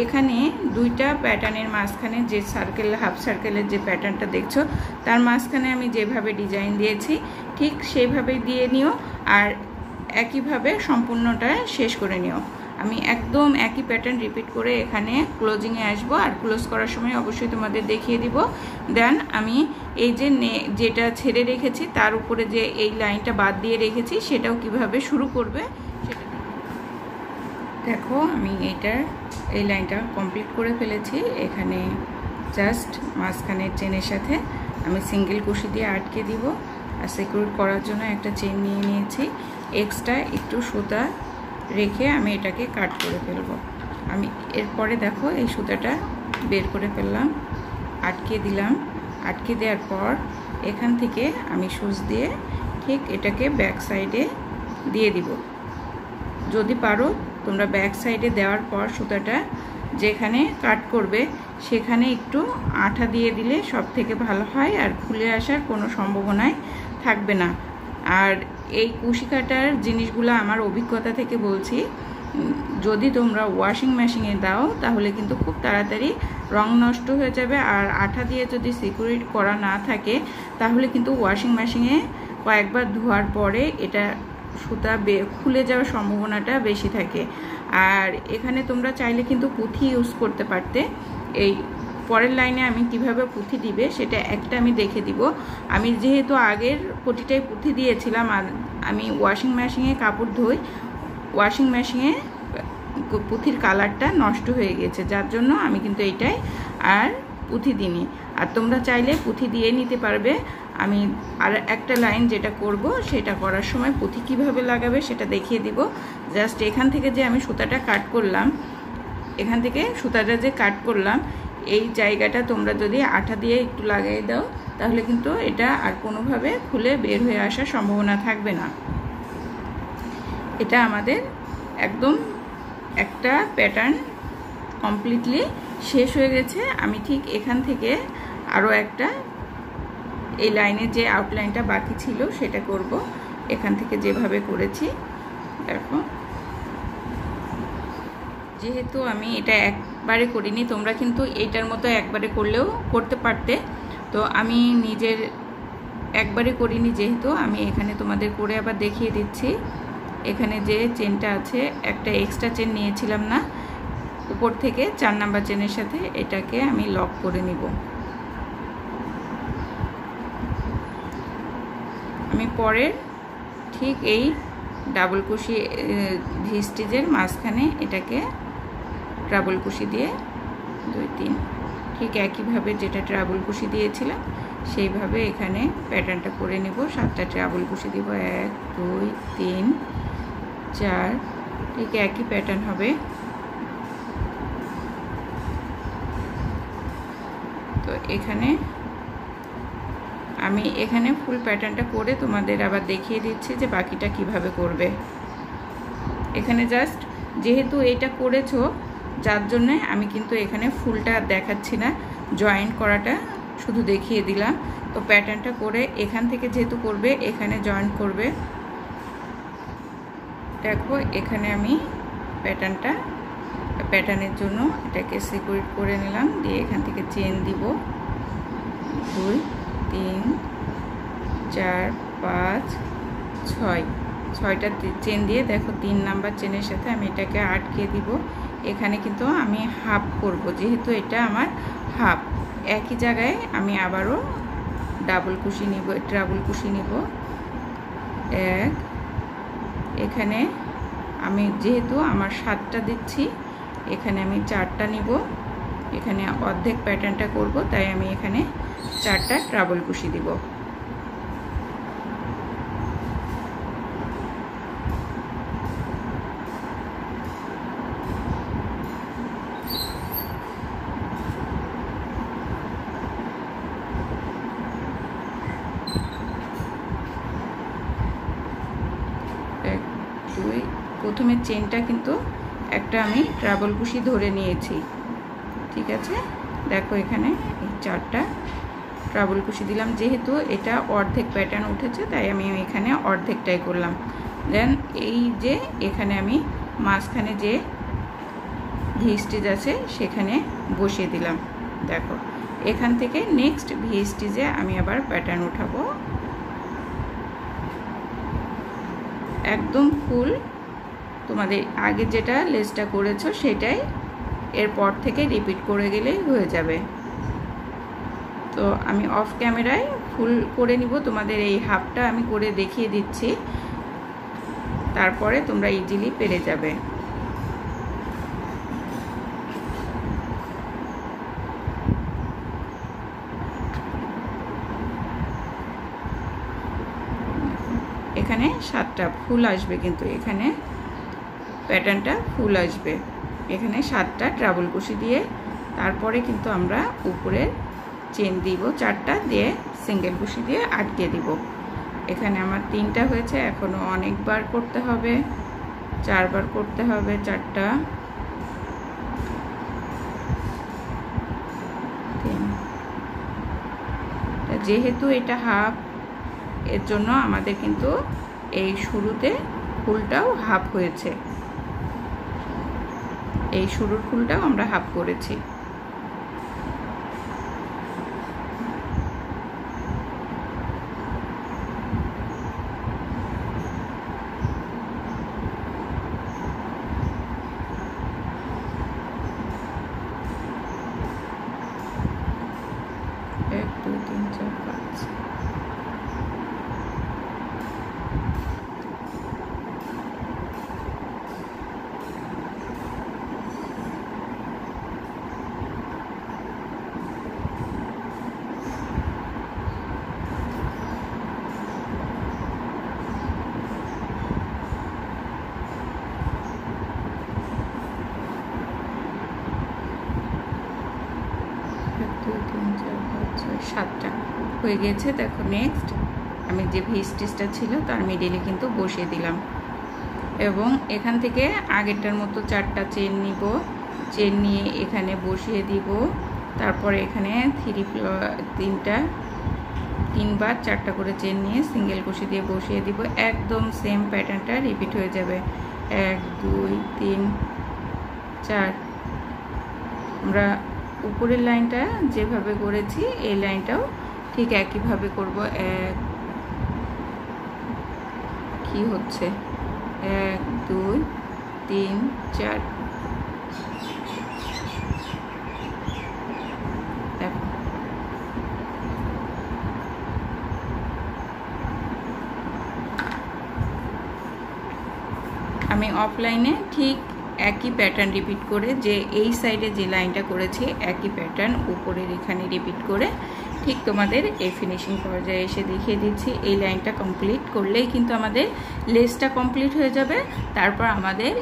এখানে দুইটা প্যাটার্নের মাঝখানে যে সার্কেল, হাফ সার্কেলের যে প্যাটার্নটা দেখছো তার মাঝখানে আমি যেভাবে ডিজাইন দিয়েছি ঠিক সেইভাবেই দিয়ে নিও, আর একইভাবে সম্পূর্ণটা শেষ করে নিও। আমি একদম একই প্যাটার্ন রিপিট করে এখানে ক্লোজিংয়ে আসবো, আর ক্লোজ করার সময় অবশ্যই তোমাদের দেখিয়ে দিব। দেন আমি এই যে যেটা ছেড়ে রেখেছি তার উপরে যে এই লাইনটা বাদ দিয়ে রেখেছি সেটাও কিভাবে শুরু করবে সেটা দেখো। আমি এই লাইনটা কমপ্লিট করে ফেলেছি। এখানে জাস্ট মাঝখানের চেনের সাথে আমি সিঙ্গেল কুশি দিয়ে আটকে দিব, আর সিকিউর করার জন্য একটা চেন নিয়ে নিয়েছি। এক্সট্রা একটু সুতা রেখে আমি এটাকে কাট করে ফেলবো। আমি এরপরে দেখো এই সুতাটা বের করে ফেললাম, আটকে দিলাম। আটকে দেওয়ার পর এখান থেকে আমি সুচ দিয়ে ঠিক এটাকে ব্যাক সাইডে দিয়ে দিব। যদি পারো তোমরা ব্যাক সাইডে দেওয়ার পর সুতাটা যেখানে কাট করবে সেখানে একটু আঠা দিয়ে দিলে সব থেকে ভালো হয়, আর খুলে আসার কোনো সম্ভাবনাই থাকবে না। আর এই কুশি কাটার জিনিসগুলো আমার অভিজ্ঞতা থেকে বলছি, যদি তোমরা ওয়াশিং মেশিনে দাও তাহলে কিন্তু খুব তাড়াতাড়ি রং নষ্ট হয়ে যাবে, আর আঠা দিয়ে যদি সিকিউরিট করা না থাকে তাহলে কিন্তু ওয়াশিং মেশিনে কয়েকবার ধোয়ার পরে এটা সুতা খুলে যাওয়ার সম্ভাবনাটা বেশি থাকে। আর এখানে তোমরা চাইলে কিন্তু পুঁথি ইউজ করতে পারতে। এই পরের লাইনে আমি কিভাবে পুঁথি দিবে সেটা একটা আমি দেখে দিব। আমি যেহেতু আগের পটিটাই পুঁথি দিয়েছিলাম, আর আমি ওয়াশিং মেশিনে কাপড় ধুই, ওয়াশিং মেশিনে পুঁথির কালারটা নষ্ট হয়ে গেছে, যার জন্য আমি কিন্তু এইটাই আর পুঁথি দিইনি। আর তোমরা চাইলে পুঁথি দিয়ে নিতে পারবে। আমি আর একটা লাইন যেটা করব সেটা করার সময় পুঁথি কিভাবে লাগাবে সেটা দেখিয়ে দিব। জাস্ট এখান থেকে যে আমি সুতাটা কাট করলাম, এখান থেকে সুতাটা যে কাট করলাম এই জায়গাটা তোমরা যদি আঠা দিয়ে একটু লাগিয়ে দাও তাহলে কিন্তু এটা আর কোনোভাবে খুলে বের হয়ে আসার সম্ভাবনা থাকবে না। এটা আমাদের একদম একটা প্যাটার্ন কমপ্লিটলি শেষ হয়ে গেছে। আমি ঠিক এখান থেকে আরও একটা এই লাইনের যে আউটলাইনটা বাকি ছিল সেটা করব। এখান থেকে যেভাবে করেছি দেখো, যেহেতু আমি এটা একবারে করিনি, তোমরা কিন্তু এইটার মতো একবারে করলেও করতে পারতে, তো আমি নিজের একবারে করিনি যেহেতু আমি এখানে তোমাদের করে আবার দেখিয়ে দিচ্ছি। এখানে যে চেনটা আছে একটা এক্সট্রা চেন নিয়েছিলাম না, উপর থেকে 4 নাম্বার চেনের সাথে এটাকে আমি লক করে নিব। আমি পরের ঠিক এই ডাবল কুশি ভি স্টিচের মাঝখানে এটাকে ডাবল কুশি দিয়ে 2 3 ঠিক একইভাবে যেটা ডাবল কুশি দিয়েছিলাম সেইভাবে এখানে প্যাটার্নটা করে নেব। 7টা ডাবল কুশি দিব, 1 2 3 4, ঠিক একই প্যাটার্ন হবে। তো এখানে আমি এখানে ফুল প্যাটার্নটা করে তোমাদের আবার দেখিয়ে দিচ্ছি যে বাকিটা কিভাবে করবে। এখানে জাস্ট যেহেতু এটা করেছো যার জন্য আমি কিন্তু এখানে ফুলটা দেখাচ্ছি না, জয়েন্ট করাটা শুধু দেখিয়ে দিলাম। তো প্যাটার্নটা করে এখান থেকে যেহেতু করবে এখানে জয়েন্ট করবে। দেখো এখানে আমি প্যাটার্নের জন্য এটাকে সিকিউরিট করে নিলাম, দিয়ে এখান থেকে চেন দিব 2 3 4 5 6। 6টা চেন দিয়ে দেখো 3 নাম্বার চেনের সাথে আমি এটাকে আটকে দিব। এখানে কিন্তু আমি হাফ করব, যেহেতু এটা আমার হাফ। একই জায়গায় আমি আবারও ডাবল কুশি নিব, ট্রাবল কুশি নিব। এখানে আমি যেহেতু আমার 7টা দিচ্ছি, এখানে আমি 4টা নিব। এখানে অর্ধেক প্যাটার্নটা করব, তাই আমি এখানে 4টা ট্রাবল কুশি দিব। প্রথমে চেনটা কিন্তু একটা আমি ট্রাবল কুশি ধরে নিয়েছি, ঠিক আছে। দেখো এখানে এই 4টা ট্রাবল কুশি দিলাম, যেহেতু এটা অর্ধেক প্যাটার্ন উঠেছে তাই আমি এখানে অর্ধেকটাই করলাম। দেন এই যে এখানে আমি মাঝখানে যে ভি স্টিচ আছে সেখানে বসিয়ে দিলাম। দেখো এখান থেকে নেক্সট ভি স্টিচে আমি আবার প্যাটার্ন উঠাবো, একদম ফুল তোমাদের আগে যেটা লেসটা করেছো সেটাই এরপর থেকে রিপিট করে গেলেই হয়ে যাবে। তো আমি অফ ক্যামেরায় ফুল করে নিব, তোমাদের এই হাফটা আমি করে দেখিয়ে দিচ্ছি, তারপরে তোমরা ইজিলি পেরে যাবে। এখানে 7টা ফুল আসবে, কিন্তু এখানে প্যাটার্নটা ফুল আসবে। এখানে 7টা ট্রাবল কুশি দিয়ে তারপরে কিন্তু আমরা উপরে চেন দিব 4টা দিয়ে, সিঙ্গেল কুশি দিয়ে আটকে দিব। এখানে আমার 3টা হয়েছে, এখনো অনেকবার করতে হবে, 4বার করতে হবে 4টা। যেহেতু এটা হাফ, এর জন্য আমাদের কিন্তু এই শুরুতে ফুলটাও হাফ হয়েছে, এই শুরুর ফুলটাও আমরা হাফ করেছি। সাতটা হয়ে গেছে। দেখো নেক্সট আমি যে ভি স্টিচটা ছিল তার মিডলে কিন্তু বসিয়ে দিলাম, এবং এখান থেকে আগেরটার মতো 4টা চেন নিব, চেন নিয়ে এখানে বসিয়ে দিব। তারপরে এখানে 3বার 4টা করে চেন নিয়ে সিঙ্গেল কুশি দিয়ে বসিয়ে দিব। একদম সেম প্যাটার্নটা রিপিট হয়ে যাবে। 1 2 3 4। আমরা উপরের লাইনটা যেভাবে করেছি এই লাইনটাও ঠিক একইভাবে করব। কি হচ্ছে 1 2 3 4। আমি অফলাইনে ঠিক একই প্যাটার্ন রিপিট করে, যে এই সাইডে যে লাইনটা করেছি একই প্যাটার্ন উপরের এখানে রিপিট করে ঠিক তোমাদের এই ফিনিশিং পর্যায়ে এসে দেখিয়ে দিচ্ছি। এই লাইনটা কমপ্লিট করলেই কিন্তু আমাদের লেসটা কমপ্লিট হয়ে যাবে। তারপর আমাদের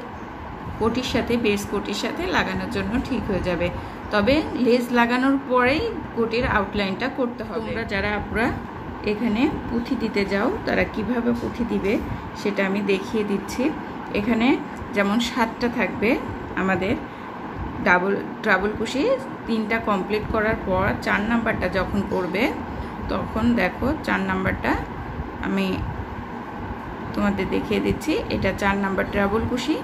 কোটির সাথে, বেস কোটির সাথে লাগানোর জন্য ঠিক হয়ে যাবে। তবে লেস লাগানোর পরেই কোটির আউটলাইনটা করতে হবে। তোমরা যারা আপনারা এখানে পুঁথি দিতে যাও তারা কিভাবে পুঁথি দিবে সেটা আমি দেখিয়ে দিচ্ছি। এখানে যেমন 7টা থাকবে আমাদের ডাবল কুশি, 3টা কমপ্লিট করার পর 4 নাম্বারটা যখন করবে তখন দেখো 4 নাম্বারটা আমি তোমাদের দেখিয়ে দিচ্ছি। এটা 4 নাম্বার ডাবল কুশি।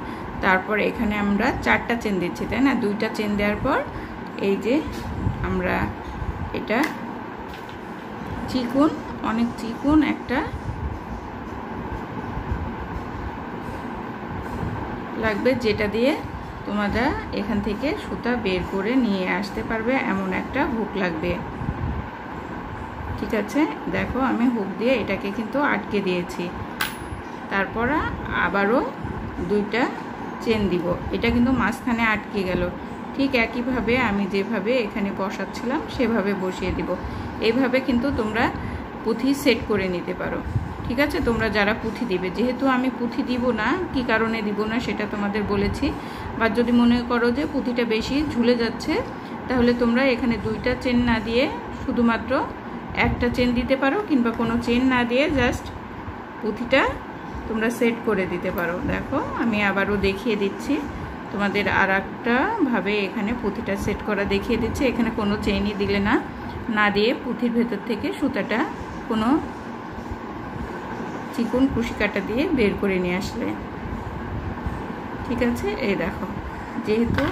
তারপর এখানে আমরা 4টা চেন দিচ্ছি, তাই না? 2টা চেন দেওয়ার পর এই যে আমরা এটা চিকন, অনেক চিকন একটা লাগবে, যেটা দিয়ে তোমরা এখান থেকে সুতা বের করে নিয়ে আসতে পারবে, এমন একটা হুক লাগবে। ঠিক আছে, দেখো আমি হুক দিয়ে এটাকে কিন্তু আটকে দিয়েছি। তারপর আবারও 2টা চেন দিব। এটা কিন্তু মাঝখানে আটকে গেল। ঠিক একইভাবে আমি যেভাবে এখানে বসাচ্ছিলাম সেভাবে বসিয়ে দিব। এইভাবে কিন্তু তোমরা পুঁথি সেট করে নিতে পারো। ঠিক আছে, তোমরা যারা পুঁথি দিবে, যেহেতু আমি পুঁথি দিব না, কি কারণে দিব না সেটা তোমাদের বলেছি। বা যদি মনে করো যে পুঁথিটা বেশি ঝুলে যাচ্ছে, তাহলে তোমরা এখানে 2টা চেন না দিয়ে শুধুমাত্র একটা চেন দিতে পারো, কিংবা কোনো চেন না দিয়ে জাস্ট পুঁথিটা তোমরা সেট করে দিতে পারো। দেখো আমি আবারও দেখিয়ে দিচ্ছি তোমাদের, আর একটা ভাবে এখানে পুঁথিটা সেট করা দেখিয়ে দিচ্ছি। এখানে কোনো চেনই দিলে না দিয়ে পুঁথির ভেতর থেকে সুতাটা কোনো চিকন কুশি কাটা দিয়ে বের করে নিয়ে আসলে। ঠিক আছে, এই দেখো, যেহেতু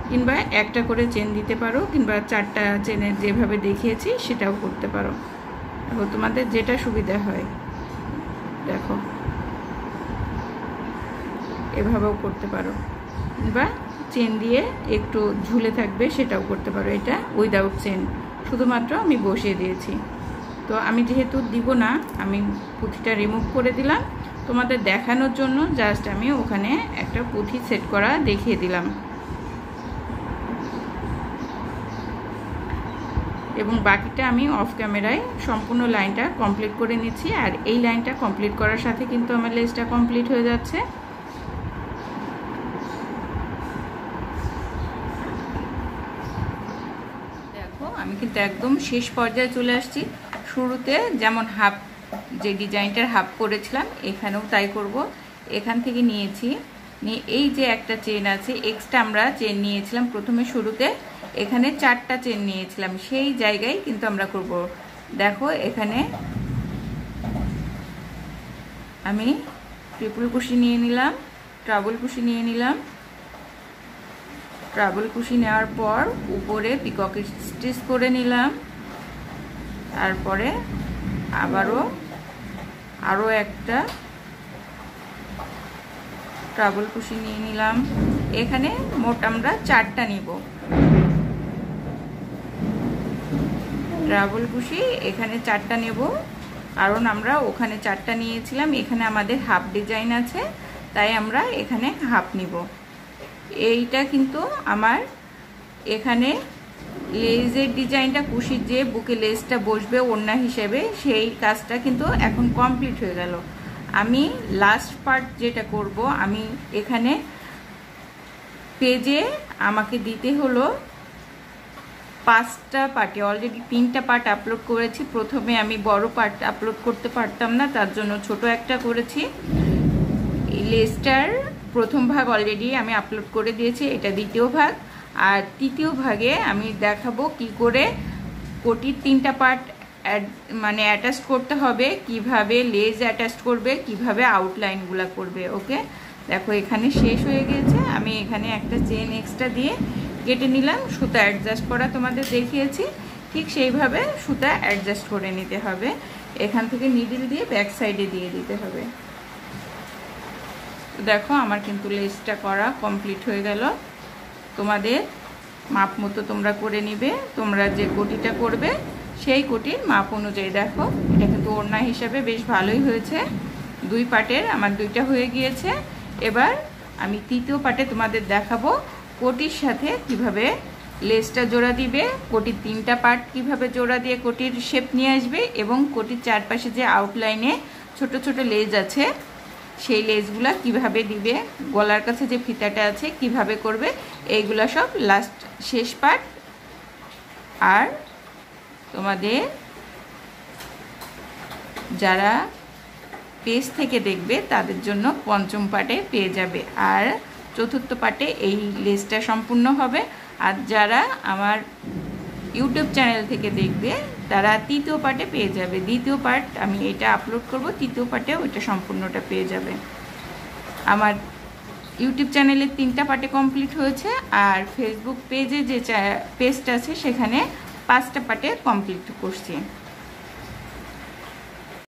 কিংবা একটা করে চেন দিতে পারো, কিংবা 4টা চেনের যেভাবে দেখিয়েছি সেটাও করতে পারো, তোমাদের যেটা সুবিধা হয়। দেখো এভাবেও করতে পারো, কিংবা চেন দিয়ে একটু ঝুলে থাকবে সেটাও করতে পারো। এটা উইদাউট চেন, শুধুমাত্র আমি বসিয়ে দিয়েছি। তো আমি যেহেতু দিব না, আমি পুঁথিটা রিমুভ করে দিলাম তোমাদের দেখানোর জন্য। জাস্ট আমি ওখানে একটা পুঁথি সেট করা দেখিয়ে দিলাম, এবং বাকিটা আমি অফ ক্যামেরায় সম্পূর্ণ লাইনটা কমপ্লিট করে নিচ্ছি। আর এই লাইনটা কমপ্লিট করার সাথে কিন্তু আমার লেসটা কমপ্লিট হয়ে যাচ্ছে। দেখো আমি কিন্তু একদম শেষ পর্যায়ে চলে আসছি। শুরুতে যেমন হাফ, যে ডিজাইনটার হাফ করেছিলাম, এখানেও তাই করব। এখান থেকে নিয়েছি, নিয়ে এই যে একটা চেন আছে এক্সট্রা, আমরা চেন নিয়েছিলাম প্রথমে শুরুতে, এখানে 4টা চেন নিয়েছিলাম, সেই জায়গায় কিন্তু আমরা করব। দেখো এখানে আমি ট্রিপল কুশি নিয়ে নিলাম, ট্রাবল কুশি নিয়ে নিলাম। ট্রাবল কুশি নেওয়ার পর উপরে পিকক স্টিচ করে নিলাম। তারপরে আরও একটা ট্রাবল কুশি নিয়ে নিলাম। এখানে মোট আমরা 4টা নিব ট্রাবল কুশি, এখানে 4টা নেব, কারণ আমরা ওখানে 4টা নিয়েছিলাম, এখানে আমাদের হাফ ডিজাইন আছে, তাই আমরা এখানে হাফ নিব। এইটা কিন্তু আমার এখানে লেজের ডিজাইনটা, কুশির যে বুকে লেসটা বসবে ওড়না হিসেবে, সেই কাজটা কিন্তু এখন কমপ্লিট হয়ে গেল। আমি লাস্ট পার্ট যেটা করব, আমি এখানে পেজে আমাকে দিতে হলো 5টা পার্টে, অলরেডি 3টা পার্ট আপলোড করেছি। প্রথমে আমি বড় পার্ট আপলোড করতে পারতাম না, তার জন্য ছোট একটা করেছি। লেসটার প্রথম ভাগ অলরেডি আমি আপলোড করে দিয়েছি, এটা দ্বিতীয় ভাগ। আর তৃতীয় ভাগে আমি দেখাবো কি করে কোটির 3টা পার্ট মানে অ্যাটাচ করতে হবে, কিভাবে লেজ অ্যাটাচ করবে, কিভাবে আউটলাইনগুলো করবে। ওকে, দেখো এখানে শেষ হয়ে গেছে। আমি এখানে একটা চেন এক্সট্রা দিয়ে কেটে নিলাম। সুতা অ্যাডজাস্ট করা তোমাদের দেখিয়েছি, ঠিক সেইভাবে সুতা অ্যাডজাস্ট করে নিতে হবে। এখান থেকে নিডল দিয়ে ব্যাক সাইডে দিয়ে দিতে হবে। দেখো আমার কিন্তু লেসটা করা কমপ্লিট হয়ে গেল। তোমাদের মাপ মতো তোমরা করে নিবে, তোমরা যে কোটিটা করবে সেই কোটির মাপ অনুযায়ী। দেখো এটা কিন্তু ওড়না হিসাবে বেশ ভালোই হয়েছে। 2 পার্টের আমার 2টা হয়ে গিয়েছে। এবার আমি তৃতীয় পার্টে তোমাদের দেখাবো কোটির সাথে কিভাবে লেসটা জোড়া দিবে, কোটির 3টা পার্ট কিভাবে জোড়া দিয়ে কোটির শেপ নিয়ে আসবে, এবং কোটির চারপাশে যে আউটলাইনে ছোট ছোট লেজ আছে সেই লেসগুলা কিভাবে দিবে, গলার কাছে যে ফিতাটা আছে কিভাবে করবে, এইগুলা সব লাস্ট শেষ পার্ট। আর তোমাদের যারা পেজ থেকে দেখবে তাদের জন্য 5ম পার্টে পেয়ে যাবে, আর 4র্থ পার্টে এই লেসটা সম্পূর্ণ হবে। আর যারা আমার ইউটিউব চ্যানেল থেকে দেখবে তারা 3য় পার্টে পেয়ে যাবে। 2য় পার্ট আমি এটা আপলোড করব, 3য় পার্টে ওইটা সম্পূর্ণটা পেয়ে যাবে। আমার ইউটিউব চ্যানেলের 3টা পার্টে কমপ্লিট হয়েছে, আর ফেসবুক পেজে যে পেজটা আছে সেখানে 5টা পার্টে কমপ্লিট করছি।